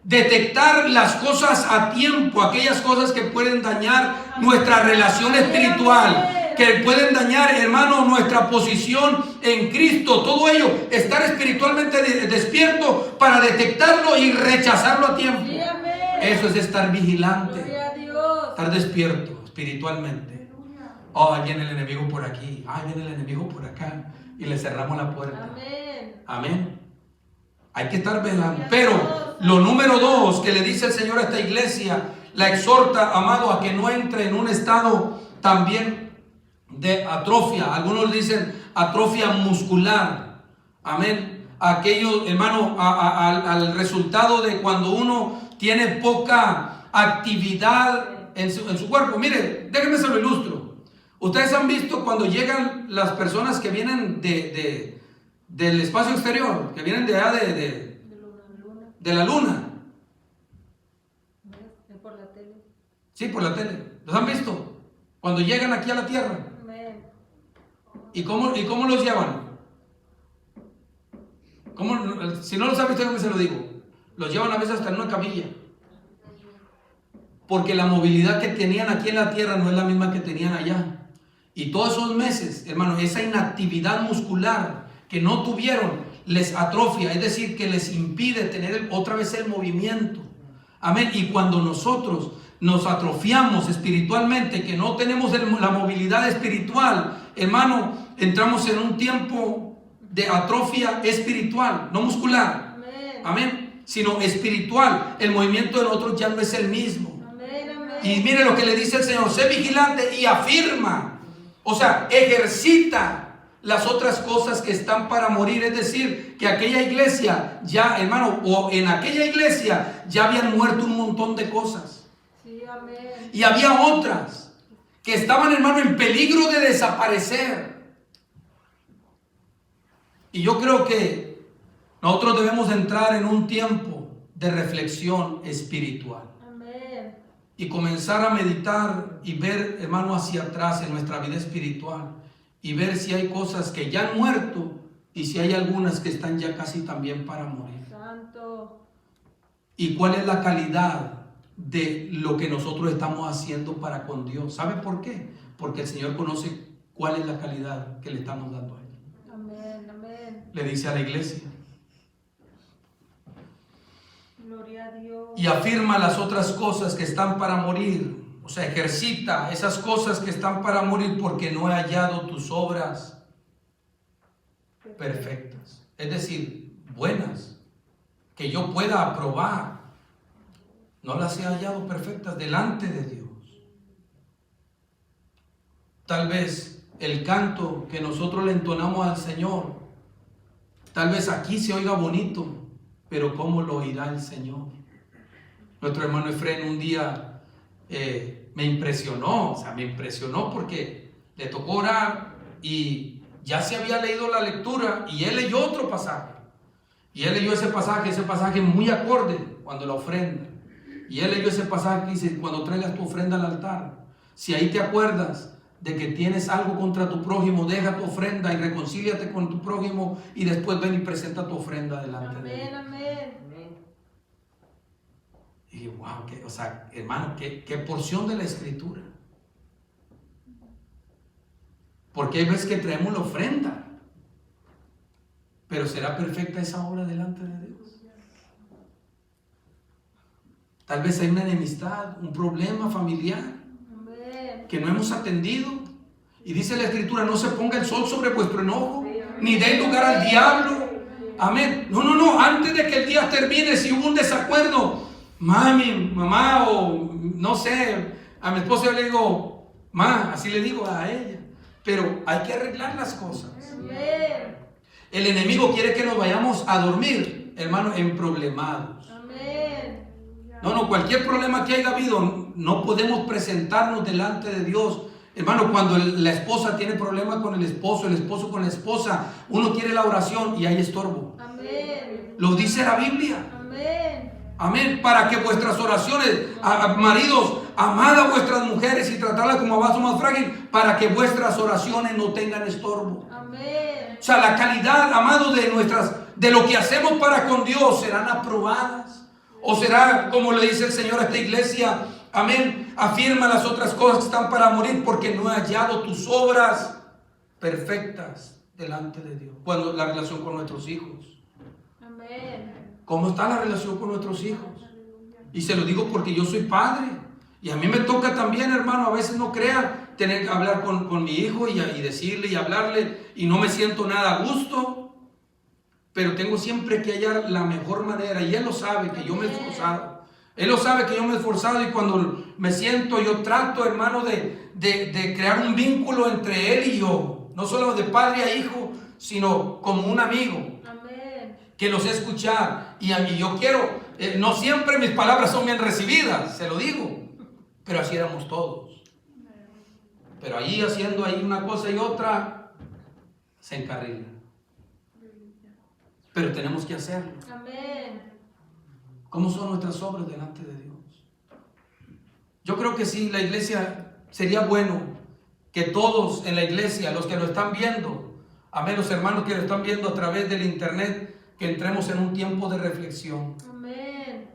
Detectar las cosas a tiempo, aquellas cosas que pueden dañar nuestra relación espiritual, que pueden dañar, hermano, nuestra posición en Cristo. Todo ello, estar espiritualmente despierto para detectarlo y rechazarlo a tiempo. Eso es estar vigilante, estar despierto espiritualmente. Oh, ahí viene el enemigo por aquí, ahí viene el enemigo por acá, y le cerramos la puerta. Amén. Hay que estar velando. Pero lo número 2 que le dice el Señor a esta iglesia, la exhorta, amado, a que no entre en un estado también de atrofia. Algunos dicen atrofia muscular. Amén. Aquello, hermano, al resultado de cuando uno tiene poca actividad en su cuerpo. Mire, déjenme se lo ilustro. Ustedes han visto cuando llegan las personas que vienen del espacio exterior, que vienen de allá de la luna. Por la tele. Sí, por la tele. ¿Los han visto? Cuando llegan aquí a la tierra. ¿Y cómo los llevan? Si no los han visto, yo me se lo digo. Los llevan a veces hasta en una camilla. Porque la movilidad que tenían aquí en la tierra no es la misma que tenían allá. Y todos esos meses, hermano, esa inactividad muscular que no tuvieron les atrofia, es decir, que les impide tener otra vez el movimiento. Amén. Y cuando nosotros nos atrofiamos espiritualmente, que no tenemos la movilidad espiritual, hermano, entramos en un tiempo de atrofia espiritual, no muscular. Amén. Sino espiritual. El movimiento de nosotros ya no es el mismo. Y mire lo que le dice el Señor: sé vigilante y afirma. O sea, ejercita las otras cosas que están para morir. Es decir, que aquella iglesia ya, hermano, o en aquella iglesia ya habían muerto un montón de cosas. Sí, amén. Y había otras que estaban, hermano, en peligro de desaparecer. Y yo creo que nosotros debemos entrar en un tiempo de reflexión espiritual. Y comenzar a meditar y ver, hermano, hacia atrás en nuestra vida espiritual y ver si hay cosas que ya han muerto y si hay algunas que están ya casi también para morir. Santo. Y cuál es la calidad de lo que nosotros estamos haciendo para con Dios. ¿Sabe por qué? Porque el Señor conoce cuál es la calidad que le estamos dando a Él. Amén, amén. Le dice a la iglesia. Gloria a Dios. Y afirma las otras cosas que están para morir. O sea, ejercita esas cosas que están para morir, porque no he hallado tus obras perfectas. Es decir, buenas, que yo pueda aprobar. No las he hallado perfectas delante de Dios. Tal vez el canto que nosotros le entonamos al Señor, tal vez aquí se oiga bonito, pero ¿cómo lo oirá el Señor? Nuestro hermano Efraín un día me impresionó porque le tocó orar y ya se había leído la lectura y él leyó otro pasaje. Y él leyó ese pasaje muy acorde cuando la ofrenda. Y él leyó ese pasaje que dice: cuando traigas tu ofrenda al altar, si ahí te acuerdas de que tienes algo contra tu prójimo, deja tu ofrenda y reconcíliate con tu prójimo y después ven y presenta tu ofrenda delante de Dios. Amén. Y dije, wow, hermano, qué porción de la Escritura. Porque hay veces que traemos la ofrenda, pero ¿será perfecta esa obra delante de Dios? Tal vez hay una enemistad, un problema familiar que no hemos atendido. Y dice la Escritura, no se ponga el sol sobre vuestro enojo, ni dé lugar al diablo. Amén. No, antes de que el día termine, si hubo un desacuerdo, mami, mamá, o no sé, a mi esposa le digo, ma, así le digo a ella. Pero hay que arreglar las cosas. El enemigo quiere que nos vayamos a dormir, hermano, en problemados. No, cualquier problema que haya habido, no podemos presentarnos delante de Dios. Hermano, cuando la esposa tiene problemas con el esposo con la esposa, uno quiere la oración y hay estorbo. Amén. Lo dice la Biblia. Amén. Amén. Para que vuestras oraciones, maridos, amad a vuestras mujeres y tratarlas como a vaso más frágil, para que vuestras oraciones no tengan estorbo. Amén. O sea, la calidad, amado, de lo que hacemos para con Dios serán aprobadas. O será, como le dice el Señor a esta iglesia, amén, afirma las otras cosas que están para morir, porque no he hallado tus obras perfectas delante de Dios. Cuando la relación con nuestros hijos. Amén. ¿Cómo está la relación con nuestros hijos? Y se lo digo porque yo soy padre. Y a mí me toca también, hermano, a veces no crea, tener que hablar con mi hijo y decirle y hablarle, y no me siento nada a gusto. Pero tengo siempre que hallar la mejor manera, y Él lo sabe que yo me he esforzado. Él lo sabe que yo me he esforzado, y cuando me siento, yo trato, hermano, de crear un vínculo entre Él y yo. No solo de padre a hijo, sino como un amigo. Amén. Que los escuchar. Y yo quiero, no siempre mis palabras son bien recibidas, se lo digo. Pero así éramos todos. Pero ahí haciendo ahí una cosa y otra, se encarrila. Pero tenemos que hacerlo. Amén. ¿Cómo son nuestras obras delante de Dios? Yo creo que sí, la iglesia, sería bueno que todos en la iglesia, los que lo están viendo, amén, los hermanos que lo están viendo a través del internet, que entremos en un tiempo de reflexión. Amén.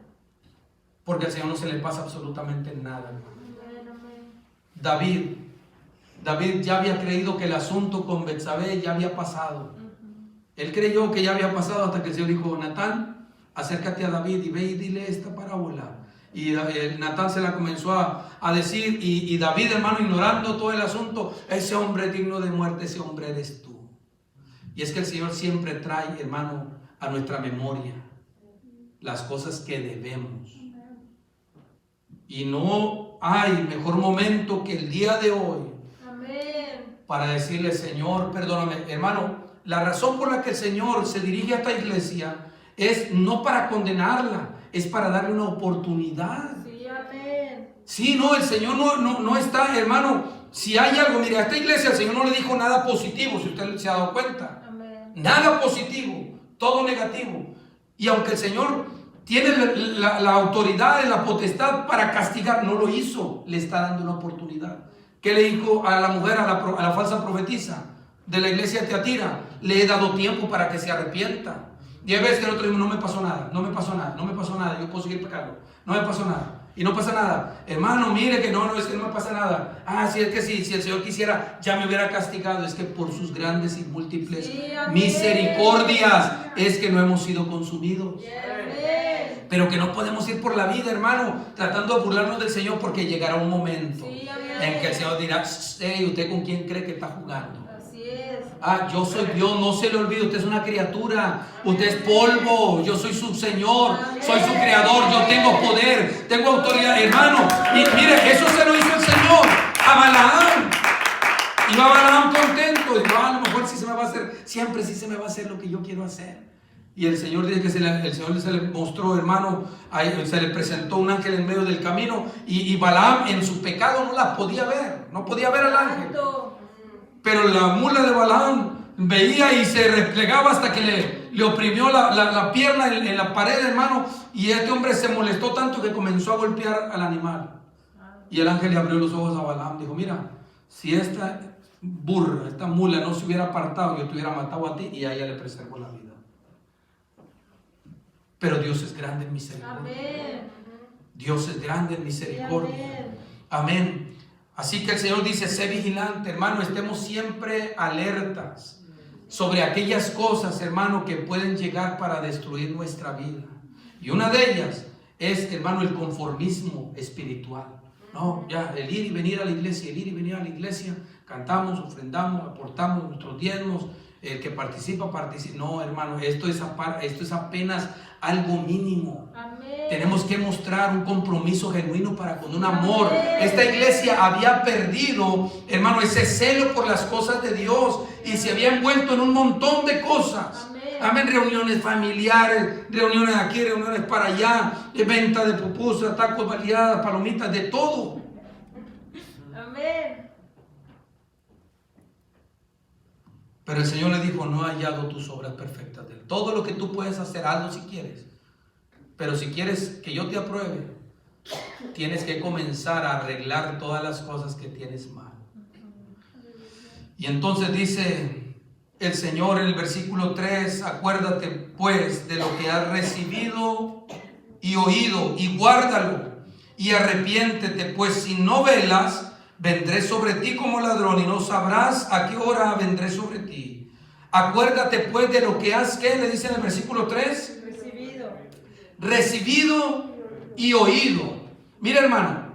Porque al Señor no se le pasa absolutamente nada. Amén, amén. David ya había creído que el asunto con Betsabé ya había pasado. Él creyó que ya había pasado hasta que el Señor dijo, Natán, acércate a David y ve y dile esta parábola. Y Natán se la comenzó a decir, y David, hermano, ignorando todo el asunto, ese hombre digno de muerte, ese hombre eres tú. Y es que el Señor siempre trae, hermano, a nuestra memoria las cosas que debemos. Y no hay mejor momento que el día de hoy. Amén. Para decirle, Señor, perdóname, hermano. La razón por la que el Señor se dirige a esta iglesia es no para condenarla, es para darle una oportunidad. Sí, amén. Sí, no, el Señor no está, hermano. Si hay algo, mire, a esta iglesia el Señor no le dijo nada positivo, si usted se ha dado cuenta. Amén. Nada positivo, todo negativo. Y aunque el Señor tiene la autoridad y la potestad para castigar, no lo hizo, le está dando una oportunidad. ¿Qué le dijo a la mujer, a la falsa profetisa de la iglesia de Tiatira? Le he dado tiempo para que se arrepienta. Y hay veces que nosotros decimos, no me pasó nada, yo puedo seguir pecando, no me pasó nada, y no pasa nada. Hermano, mire que no, es que no me pasa nada. Sí, es que sí, si el Señor quisiera, ya me hubiera castigado. Es que por sus grandes y múltiples misericordias es que no hemos sido consumidos. Amén. Pero que no podemos ir por la vida, hermano, tratando de burlarnos del Señor, porque llegará un momento en que el Señor dirá, hey, ¿usted con quién cree que está jugando? Yo soy Dios, no se le olvide, usted es una criatura, usted es polvo, yo soy su Señor, soy su creador, yo tengo poder, tengo autoridad, hermano. Y mire, eso se lo hizo el Señor a Balaam. Y va Balaam contento, y a lo mejor sí se me va a hacer, siempre sí se me va a hacer lo que yo quiero hacer. Y el Señor dice que el Señor se le mostró, hermano, se le presentó un ángel en medio del camino, y Balaam en su pecado no la podía ver, no podía ver al ángel. Pero la mula de Balaam veía y se replegaba hasta que le oprimió la pierna en la pared, hermano. Y este hombre se molestó tanto que comenzó a golpear al animal. Y el ángel le abrió los ojos a Balaam. Dijo, mira, si esta burra, esta mula no se hubiera apartado, yo te hubiera matado a ti y a ella le preservo la vida. Pero Dios es grande en misericordia. Amén. Dios es grande en misericordia. Amén. Amén. Así que el Señor dice, sé vigilante, hermano, estemos siempre alertas sobre aquellas cosas, hermano, que pueden llegar para destruir nuestra vida. Y una de ellas es, hermano, el conformismo espiritual. No, ya, el ir y venir a la iglesia, el ir y venir a la iglesia, cantamos, ofrendamos, aportamos nuestros diezmos, el que participa. No, hermano, esto es apenas algo mínimo. Amén. Tenemos que mostrar un compromiso genuino para con un amor. Amén. Esta iglesia había perdido, hermano, ese celo por las cosas de Dios y se había envuelto en un montón de cosas. Amén. Amén, reuniones familiares, reuniones aquí, reuniones para allá, venta de pupusas, tacos, baleadas, palomitas, de todo. Amén. Pero el Señor le dijo, no he hallado tus obras perfectas de él. Todo lo que tú puedes hacer, hazlo si quieres. Pero si quieres que yo te apruebe, tienes que comenzar a arreglar todas las cosas que tienes mal. Y entonces dice el Señor en el versículo 3, acuérdate pues de lo que has recibido y oído, y guárdalo, y arrepiéntete, pues si no velas, vendré sobre ti como ladrón, y no sabrás a qué hora vendré sobre ti. Acuérdate pues de lo que has, ¿qué? Le dice en el versículo 3, recibido y oído. Mira, hermano,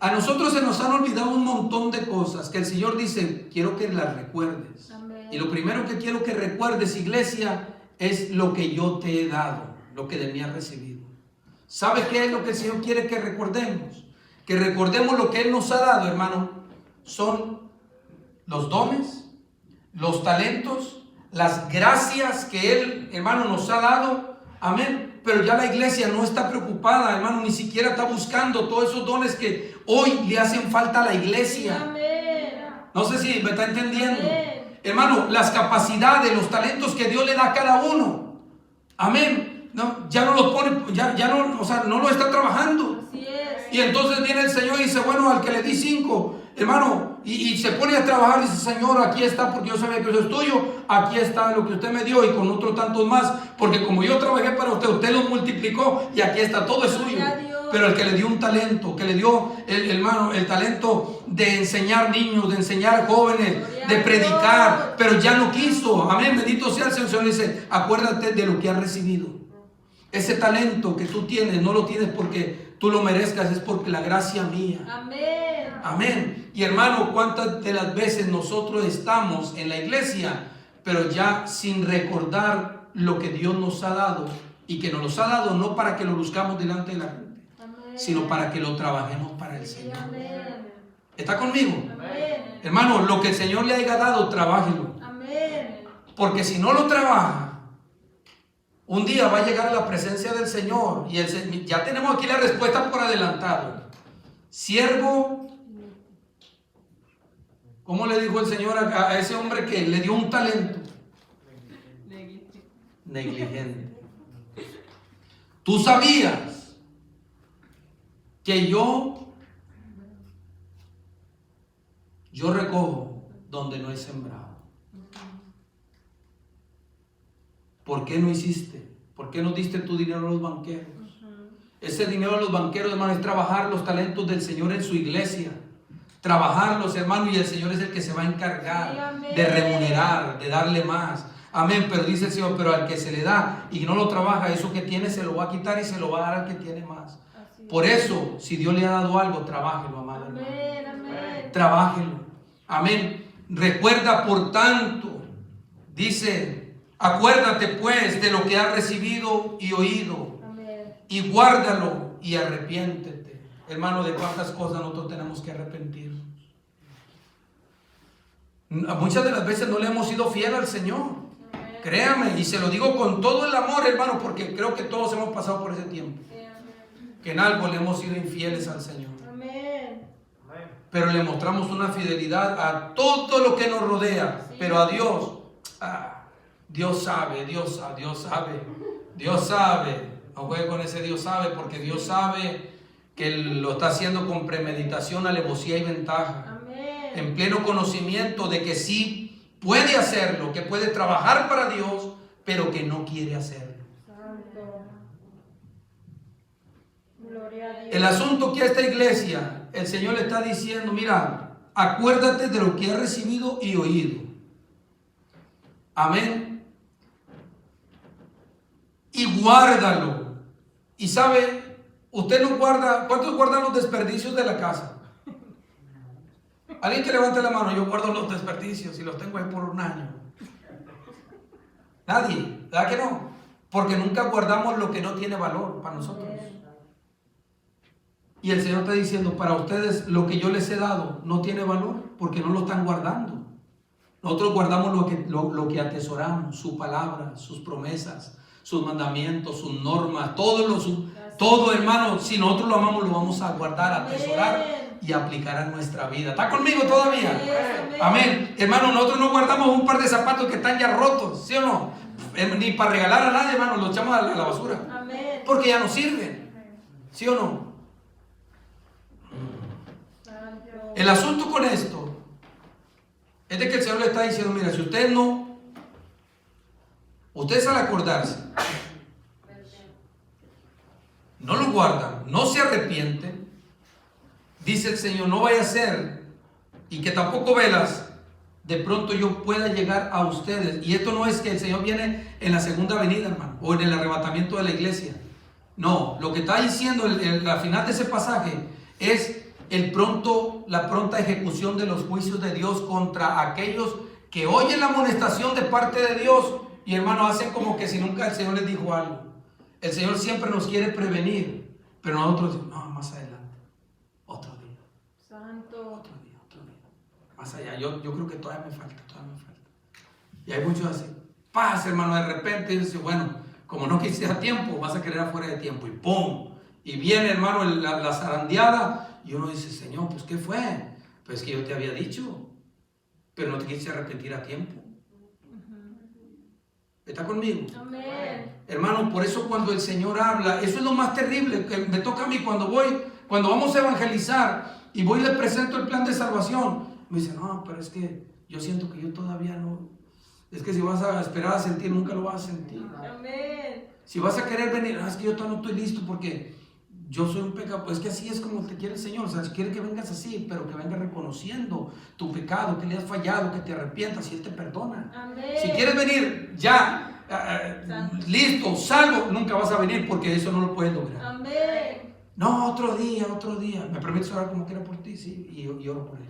a nosotros se nos han olvidado un montón de cosas que el Señor dice, quiero que las recuerdes. Amén. Y lo primero que quiero que recuerdes, iglesia, es lo que yo te he dado, lo que de mí has recibido. ¿Sabe qué es lo que el Señor quiere que recordemos? Que recordemos lo que Él nos ha dado, hermano. Son los dones, los talentos, las gracias que Él, hermano, nos ha dado. Amén. Pero ya la iglesia no está preocupada, hermano, ni siquiera está buscando todos esos dones que hoy le hacen falta a la iglesia. Amén. No sé si me está entendiendo. Amén. Hermano, las capacidades, los talentos que Dios le da a cada uno. Amén. No, ya no los pone, ya no, o sea, no lo está trabajando. Así es. Y entonces viene el Señor y dice, bueno, al que le di 5, hermano, y se pone a trabajar, dice, Señor, aquí está, porque yo sabía que eso es tuyo, aquí está lo que usted me dio y con otros tantos más, porque como yo trabajé para usted, usted lo multiplicó y aquí está, todo es suyo. Pero el que le dio un talento, que le dio, hermano, el talento de enseñar niños, de enseñar jóvenes, de predicar, pero ya no quiso. Amén, bendito sea el Señor. El Señor dice, acuérdate de lo que has recibido. Ese talento que tú tienes, no lo tienes porque tú lo merezcas, es porque la gracia mía. Amén. Amén. Y hermano, ¿cuántas de las veces nosotros estamos en la iglesia, pero ya sin recordar lo que Dios nos ha dado? Y que nos los ha dado no para que lo buscamos delante de la gente, sino para que lo trabajemos para el Señor. Amén. ¿Está conmigo? Amén. Hermano, lo que el Señor le haya dado, trabájelo. Amén. Porque si no lo trabaja, un día va a llegar a la presencia del Señor. Y ya tenemos aquí la respuesta por adelantado. Siervo, ¿cómo le dijo el Señor a ese hombre que le dio un talento? Negligente. Tú sabías que yo recojo donde no he sembrado. ¿Por qué no hiciste? ¿Por qué no diste tu dinero a los banqueros? Ese dinero a los banqueros, hermano, es trabajar los talentos del Señor en su iglesia. Trabajarlos, hermano, y el Señor es el que se va a encargar de remunerar, de darle más. Amén, pero dice el Señor, pero al que se le da y no lo trabaja, eso que tiene se lo va a quitar y se lo va a dar al que tiene más. Por eso, si Dios le ha dado algo, trabájelo, amado hermano. Amén. Amén. Trabájelo. Amén. Recuerda, por tanto, dice, acuérdate pues de lo que has recibido y oído, Amén. y guárdalo y arrepiéntete. Hermano, de cuántas cosas nosotros tenemos que arrepentirnos. Muchas de las veces no le hemos sido fiel al Señor. Créame, y se lo digo con todo el amor, hermano, porque creo que todos hemos pasado por ese tiempo, que en algo le hemos sido infieles al Señor. Amén. Pero le mostramos una fidelidad a todo lo que nos rodea, pero a Dios, Dios sabe, Dios sabe. No juegue con ese Dios sabe, porque Dios sabe que lo está haciendo con premeditación, alevosía y ventaja, Amén. en pleno conocimiento de que sí puede hacerlo, que puede trabajar para Dios, pero que no quiere hacerlo. Santo. Gloria a Dios. El asunto que a esta iglesia el Señor le está diciendo, mira, acuérdate de lo que has recibido y oído. Amén. Y guárdalo. Y sabe, usted no guarda, ¿cuántos guardan los desperdicios de la casa? Alguien que levante la mano, yo guardo los desperdicios y los tengo ahí por un año. Nadie, ¿verdad que no? Porque nunca guardamos lo que no tiene valor para nosotros. Y el Señor está diciendo, para ustedes lo que yo les he dado no tiene valor porque no lo están guardando. Nosotros guardamos lo que atesoramos, su palabra, sus promesas, sus mandamientos, sus normas, todo, hermano, si nosotros lo amamos, lo vamos a guardar, a atesorar y aplicar a nuestra vida. ¿Está conmigo todavía? Amén. Hermano, nosotros no guardamos un par de zapatos que están ya rotos, ¿sí o no? Ni para regalar a nadie, hermano, los echamos a la basura. Amén. Porque ya no sirven, ¿sí o no? Santo. El asunto con esto es de que el Señor le está diciendo, mira, si ustedes al acordarse, no lo guardan, no se arrepienten, dice el Señor, no vaya a ser, y que tampoco velas, de pronto yo pueda llegar a ustedes. Y esto no es que el Señor viene en la segunda venida, hermano, o en el arrebatamiento de la iglesia. No, lo que está diciendo al final de ese pasaje es la pronta ejecución de los juicios de Dios contra aquellos que oyen la amonestación de parte de Dios y, hermano, hacen como que si nunca el Señor les dijo algo. El Señor siempre nos quiere prevenir, pero nosotros decimos, no, más adelante, otro día, Santo. otro día, más allá. Yo creo que todavía me falta. Y hay muchos así, pasa, hermano, de repente dice, bueno, como no quisiera tiempo, vas a querer afuera de tiempo, y ¡pum! Y viene, hermano, la zarandeada. Y uno dice, Señor, pues ¿qué fue? Pues que yo te había dicho, pero no te quise arrepentir a tiempo. ¿Está conmigo? Amén. Hermano, por eso cuando el Señor habla, eso es lo más terrible que me toca a mí cuando vamos a evangelizar y voy y le presento el plan de salvación. Me dice, no, pero es que yo siento que yo todavía no. Es que si vas a esperar a sentir, nunca lo vas a sentir. Amén. Si vas a querer venir, es que yo todavía no estoy listo porque yo soy un pecado. Pues es que así es como te quiere el Señor. O sea, si quiere que vengas así, pero que vengas reconociendo tu pecado, que le has fallado, que te arrepientas y Él te perdona. Amén. Si quieres venir ya, listo, salvo, nunca vas a venir porque eso no lo puedes lograr. Amén. No, otro día. ¿Me permites orar como quiera por ti? Sí, y oro por ellos.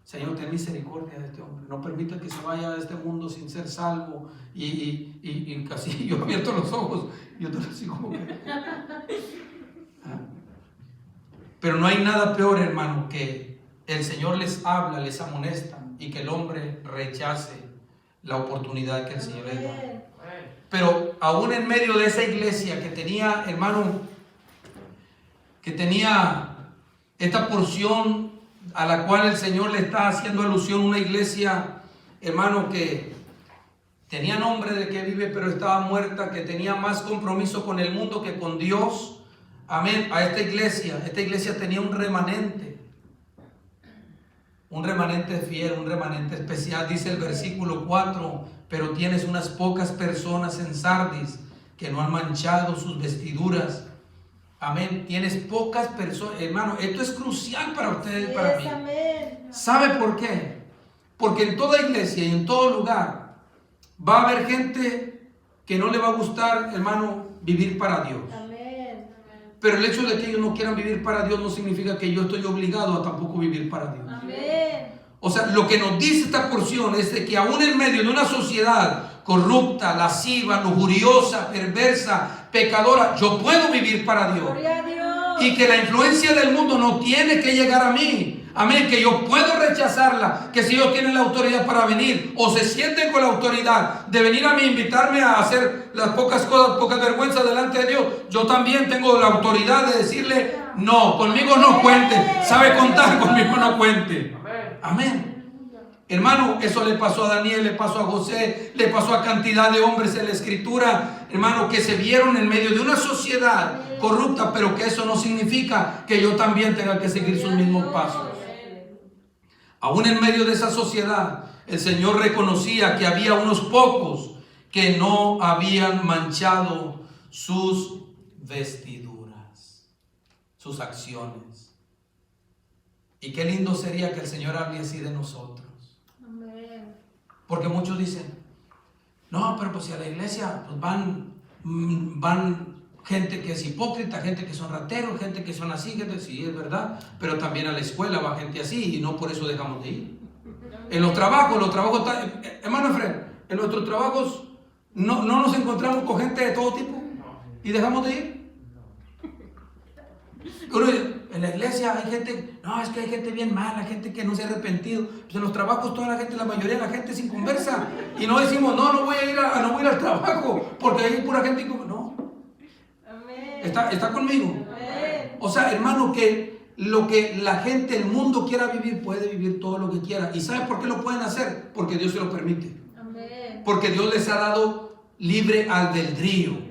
Señor, ten misericordia de este hombre. No permita que se vaya de este mundo sin ser salvo. Y casi yo abierto los ojos. Yo te lo así como que. Pero no hay nada peor, hermano, que el Señor les habla, les amonesta y que el hombre rechace la oportunidad que el Señor les da. Pero aún en medio de esa iglesia que tenía, hermano, que tenía esta porción a la cual el Señor le está haciendo alusión, una iglesia, hermano, que tenía nombre de que vive pero estaba muerta, que tenía más compromiso con el mundo que con Dios. Amén. A esta iglesia tenía un remanente fiel, un remanente especial. Dice el versículo 4, pero tienes unas pocas personas en Sardis que no han manchado sus vestiduras. Amén. Tienes pocas personas, hermano. Esto es crucial para ustedes y para mí. Amén. ¿Sabe por qué? Porque en toda iglesia y en todo lugar va a haber gente que no le va a gustar, hermano, vivir para Dios. Amén. Pero el hecho de que ellos no quieran vivir para Dios no significa que yo estoy obligado a tampoco vivir para Dios. Amén. O sea, lo que nos dice esta porción es de que aún en medio de una sociedad corrupta, lasciva, lujuriosa, perversa, pecadora, yo puedo vivir para Dios. Gloria a Dios. Y que la influencia del mundo no tiene que llegar a mí. Amén, que yo puedo rechazarla, que si ellos tienen la autoridad para venir o se sienten con la autoridad de venir a mí, invitarme a hacer las pocas vergüenzas delante de Dios, yo también tengo la autoridad de decirle, no, conmigo no cuente, sabe contar, conmigo no cuente. Amén. Hermano, eso le pasó a Daniel, le pasó a José, le pasó a cantidad de hombres en la escritura, hermano, que se vieron en medio de una sociedad corrupta, pero que eso no significa que yo también tenga que seguir sus mismos pasos. Aún en medio de esa sociedad, el Señor reconocía que había unos pocos que no habían manchado sus vestiduras, sus acciones. Y qué lindo sería que el Señor hable así de nosotros. Porque muchos dicen, no, pero pues si a la iglesia pues van gente que es hipócrita, gente que son rateros, gente que son así, gente, sí, es verdad, pero también a la escuela va gente así y no por eso dejamos de ir. En los trabajos hermano Efraín, en nuestros trabajos no nos encontramos con gente de todo tipo y dejamos de ir. En la iglesia hay gente, no, es que hay gente bien mala, gente que no se ha arrepentido. Pues en los trabajos toda la gente, la mayoría de la gente sin conversa. Y no decimos, no voy a ir al trabajo, porque hay pura gente. No. Está conmigo. O sea, hermano, que lo que la gente, el mundo quiera vivir, puede vivir todo lo que quiera. ¿Y sabe por qué lo pueden hacer? Porque Dios se lo permite. Porque Dios les ha dado libre albedrío.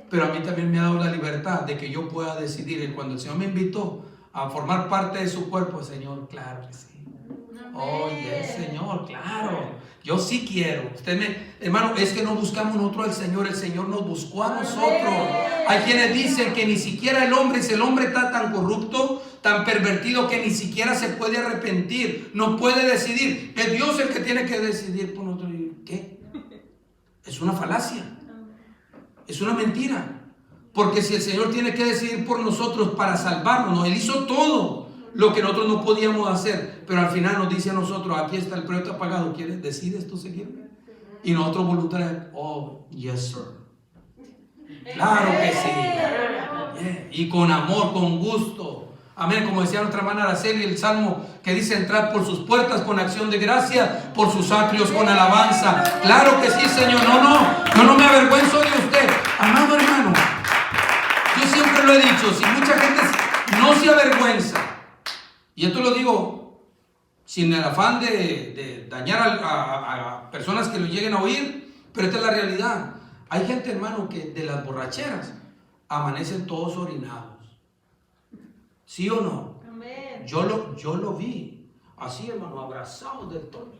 Pero a mí también me ha dado la libertad de que yo pueda decidir. Y cuando el Señor me invitó a formar parte de su cuerpo, Señor, claro que sí. Oye, Señor, claro. Yo sí quiero. Hermano, es que no buscamos nosotros al Señor, el Señor nos buscó a nosotros. Hay quienes dicen que ni siquiera el hombre está tan corrupto, tan pervertido, que ni siquiera se puede arrepentir, no puede decidir. Es Dios el que tiene que decidir por nosotros. ¿Qué? Es una falacia. Es una mentira, porque si el Señor tiene que decidir por nosotros para salvarnos, Él hizo todo lo que nosotros no podíamos hacer, pero al final nos dice a nosotros, aquí está el precio pagado, ¿quieres? ¿Decides tú seguirme? Y nosotros voluntariamente, oh, yes sir, claro que sí, yeah. Y con amor, con gusto, amén, como decía nuestra hermana Araceli, el salmo que dice, entrar por sus puertas con acción de gracia, por sus atrios con alabanza. Claro que sí, Señor, no me avergüenzo de usted. Amado hermano, yo siempre lo he dicho, si mucha gente no se avergüenza, y esto lo digo sin el afán de dañar a personas que lo lleguen a oír, pero esta es la realidad. Hay gente, hermano, que de las borracheras amanecen todos orinados. ¿Sí o no? Amén. Yo lo vi así, hermano, abrazados del todo.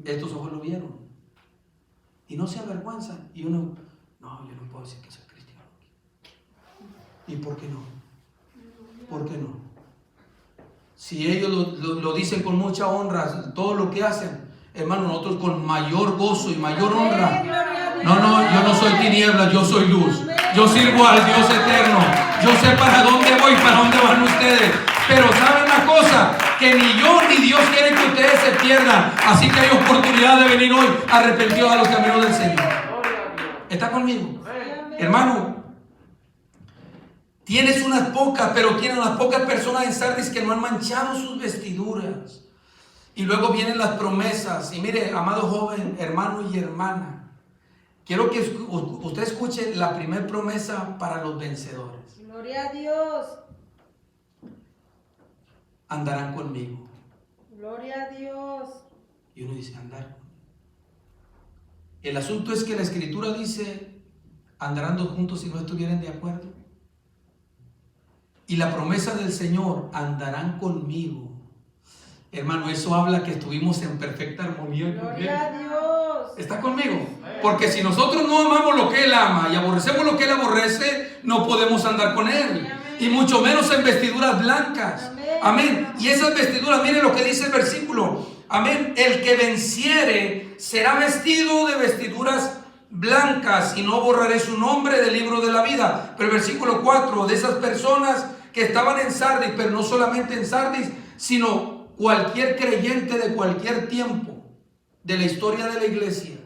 Estos ojos lo vieron y no se avergüenzan. Y uno, no, yo no puedo decir que soy cristiano. ¿Y por qué no? ¿Por qué no? Si ellos lo dicen con mucha honra, todo lo que hacen, hermano, nosotros con mayor gozo y mayor honra. No, yo no soy tinieblas, yo soy luz. Yo sirvo al Dios eterno. Yo sé para dónde voy, para dónde van ustedes. Pero ¿saben una cosa? Que ni yo ni Dios quieren que ustedes se pierdan. Así que hay oportunidad de venir hoy arrepentidos a los caminos del Señor. ¿Está conmigo? Hermano, tienes unas pocas personas en Sardis que no han manchado sus vestiduras. Y luego vienen las promesas. Y mire, amado joven, hermano y hermana, quiero que usted escuche la primera promesa para los vencedores. Gloria a Dios. Andarán conmigo. Gloria a Dios. Y uno dice, andar. El asunto es que la Escritura dice, andarán dos juntos si no estuvieran de acuerdo. Y la promesa del Señor, andarán conmigo. Hermano, eso habla que estuvimos en perfecta armonía con Él. Gloria a Dios. ¿Está conmigo? Porque si nosotros no amamos lo que Él ama y aborrecemos lo que Él aborrece, no podemos andar con Él. Y mucho menos en vestiduras blancas. Amén. Y esas vestiduras, miren lo que dice el versículo. Amén. El que venciere será vestido de vestiduras blancas y no borraré su nombre del libro de la vida. Pero el versículo 4, de esas personas que estaban en Sardis, pero no solamente en Sardis, sino cualquier creyente de cualquier tiempo de la historia de la iglesia.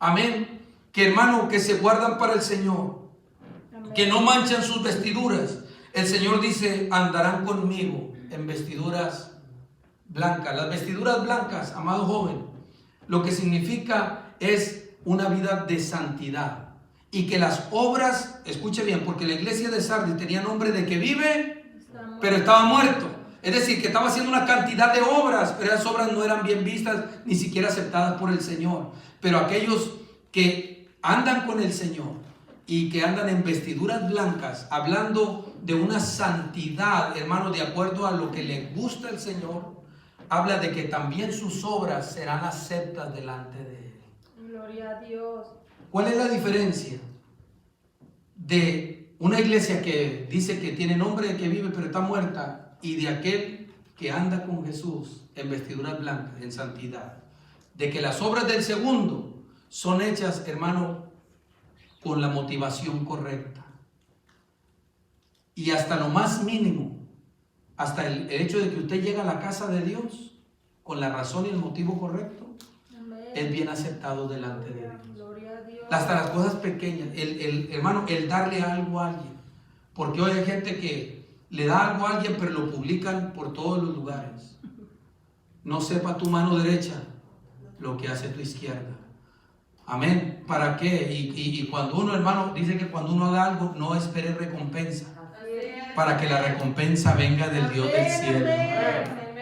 Amén. Que hermano, que se guardan para el Señor. Amén. Que no manchan sus vestiduras. El Señor dice, andarán conmigo en vestiduras blancas. Las vestiduras blancas, amado joven, lo que significa es una vida de santidad. Y que las obras, escuche bien, porque la iglesia de Sardis tenía nombre de que vive pero estaba muerto. Es decir, que estaba haciendo una cantidad de obras, pero esas obras no eran bien vistas, ni siquiera aceptadas por el Señor. Pero aquellos que andan con el Señor y que andan en vestiduras blancas, hablando de una santidad, hermano, de acuerdo a lo que le gusta al Señor, habla de que también sus obras serán aceptas delante de Él. Gloria a Dios. ¿Cuál es la diferencia de una iglesia que dice que tiene nombre de que vive pero está muerta y de aquel que anda con Jesús en vestiduras blancas, en santidad? De que las obras del segundo son hechas, hermano, con la motivación correcta. Y hasta lo más mínimo, hasta el hecho de que usted llega a la casa de Dios con la razón y el motivo correcto, Amén. es bien aceptado delante de Dios. Gloria a Dios. Hasta las cosas pequeñas, hermano, el darle algo a alguien. Porque hoy hay gente que le da algo a alguien, pero lo publican por todos los lugares. No sepa tu mano derecha lo que hace tu izquierda. Amén. ¿Para qué? Y cuando uno, hermano, dice que cuando uno haga algo, no espere recompensa, para que la recompensa venga del Dios del cielo.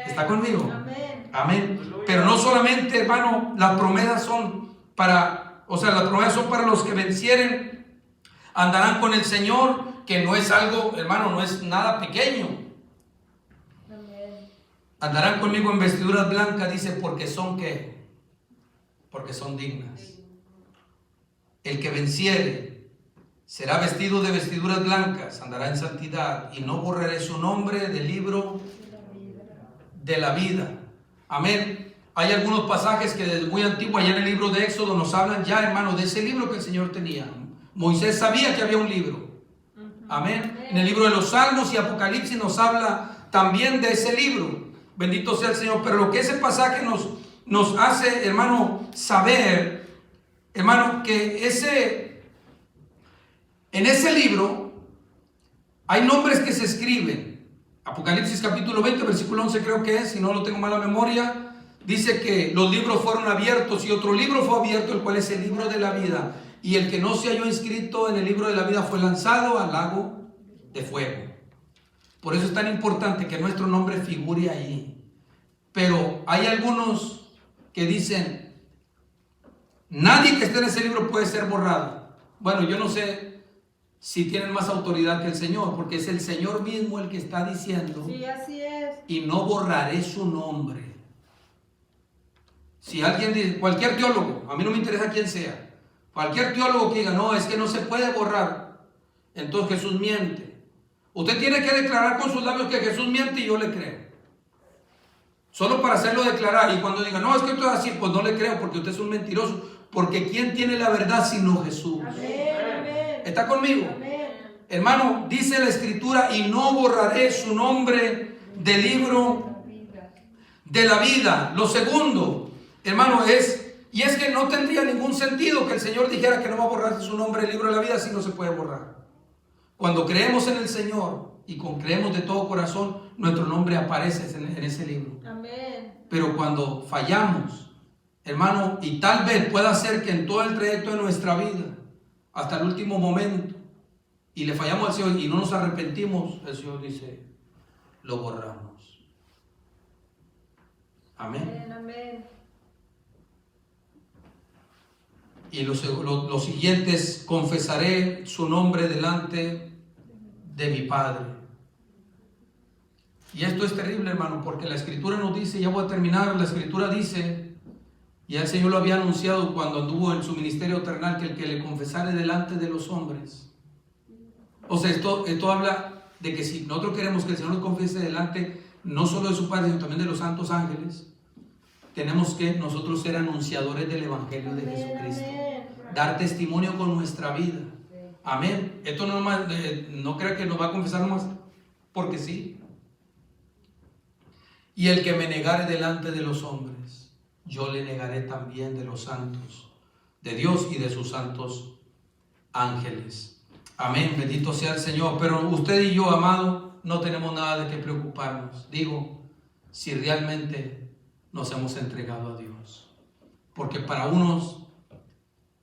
¿Está conmigo? Amén. Amén. Pero no solamente, hermano, las promesas son para, las promesas son para los que vencieren, andarán con el Señor, que no es algo, hermano, no es nada pequeño. Amén. Andarán conmigo en vestiduras blancas, dice, porque son ¿qué? Porque son dignas. El que venciere será vestido de vestiduras blancas, andará en santidad, y no borraré su nombre del libro de la vida. Amén. Hay algunos pasajes que desde muy antiguo, allá en el libro de Éxodo, nos hablan ya, hermano, de ese libro que el Señor tenía. Moisés sabía que había un libro. Amén. En el libro de los Salmos y Apocalipsis nos habla también de ese libro. Bendito sea el Señor. Pero lo que ese pasaje nos hace, hermano, saber, hermano, que en ese libro hay nombres que se escriben. Apocalipsis capítulo 20, versículo 11 creo que es, si no lo tengo mala memoria, dice que los libros fueron abiertos y otro libro fue abierto, el cual es el libro de la vida. Y el que no se halló inscrito en el libro de la vida fue lanzado al lago de fuego. Por eso es tan importante que nuestro nombre figure ahí. Pero hay algunos que dicen, nadie que esté en ese libro puede ser borrado. Bueno, yo no sé si tienen más autoridad que el Señor, porque es el Señor mismo el que está diciendo, Sí, así es. y no borraré su nombre. Si alguien dice, cualquier teólogo, a mí no me interesa quién sea, cualquier teólogo que diga, no, es que no se puede borrar, entonces Jesús miente. Usted tiene que declarar con sus labios que Jesús miente y yo le creo. Solo para hacerlo declarar. Y cuando diga, no, es que esto es así, pues no le creo porque usted es un mentiroso. Porque ¿quién tiene la verdad sino Jesús? Amén, amén. ¿Está conmigo? Amén. Hermano, dice la Escritura, y no borraré su nombre del libro de la vida. Lo segundo, hermano, es que no tendría ningún sentido que el Señor dijera que no va a borrar su nombre del libro de la vida si no se puede borrar. Cuando creemos en el Señor y creemos de todo corazón, nuestro nombre aparece en ese libro. Amén. Pero cuando fallamos, hermano, y tal vez pueda ser que en todo el trayecto de nuestra vida, hasta el último momento, y le fallamos al Señor y no nos arrepentimos, el Señor dice, lo borramos. Amén. Amén, amén. Y lo siguiente es, confesaré su nombre delante de mi Padre. Y esto es terrible, hermano, porque la Escritura nos dice, ya voy a terminar, la Escritura dice, y el Señor lo había anunciado cuando anduvo en su ministerio terrenal, que el que le confesare delante de los hombres. O sea, esto habla de que si nosotros queremos que el Señor nos confiese delante, no solo de su Padre, sino también de los santos ángeles, tenemos que nosotros ser anunciadores del Evangelio de Jesucristo. Amén. Dar testimonio con nuestra vida. Amén. Esto no crea que nos va a confesar nomás porque sí. Y el que me negare delante de los hombres, yo le negaré también de los santos, de Dios y de sus santos ángeles. Amén. Bendito sea el Señor. Pero usted y yo, amado, no tenemos nada de qué preocuparnos. Digo, si realmente nos hemos entregado a Dios. Porque para unos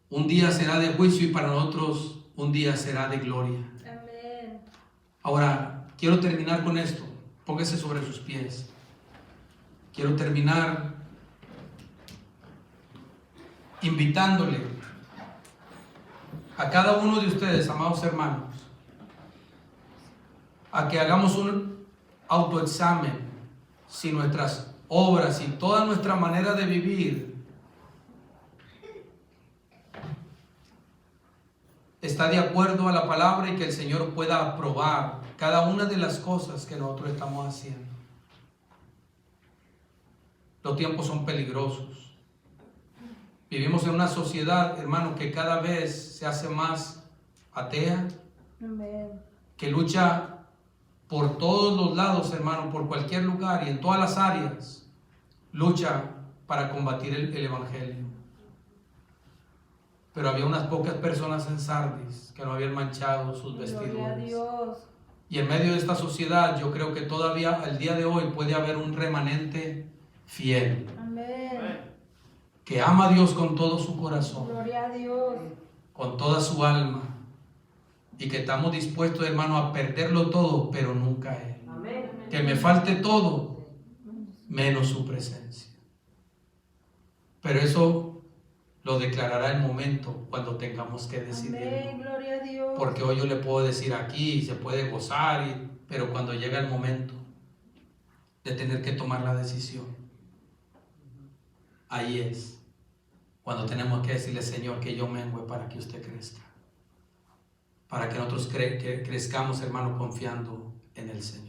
un día será de juicio y para nosotros un día será de gloria. Amén. Ahora, quiero terminar con esto. Póngase sobre sus pies. Quiero terminar invitándole a cada uno de ustedes, amados hermanos, a que hagamos un autoexamen si nuestras obras y toda nuestra manera de vivir está de acuerdo a la palabra y que el Señor pueda aprobar cada una de las cosas que nosotros estamos haciendo. Los tiempos son peligrosos. Vivimos en una sociedad, hermano, que cada vez se hace más atea, Amén. que lucha por todos los lados, hermano, por cualquier lugar y en todas las áreas, lucha para combatir el evangelio. Pero había unas pocas personas en Sardis que no habían manchado sus Gloria a vestiduras. Dios. Y en medio de esta sociedad, yo creo que todavía al día de hoy puede haber un remanente fiel, Amén. que ama a Dios con todo su corazón, Gloria a Dios. con toda su alma, y que estamos dispuestos, hermano, a perderlo todo, pero nunca a Él. Amén. Que me falte todo, menos su presencia. Pero eso lo declarará el momento cuando tengamos que Amén. decidirlo. Gloria a Dios. Porque hoy yo le puedo decir aquí, se puede gozar, pero cuando llega el momento de tener que tomar la decisión, ahí es cuando tenemos que decirle, Señor, que yo mengüe para que usted crezca. Para que nosotros crezcamos, hermano, confiando en el Señor.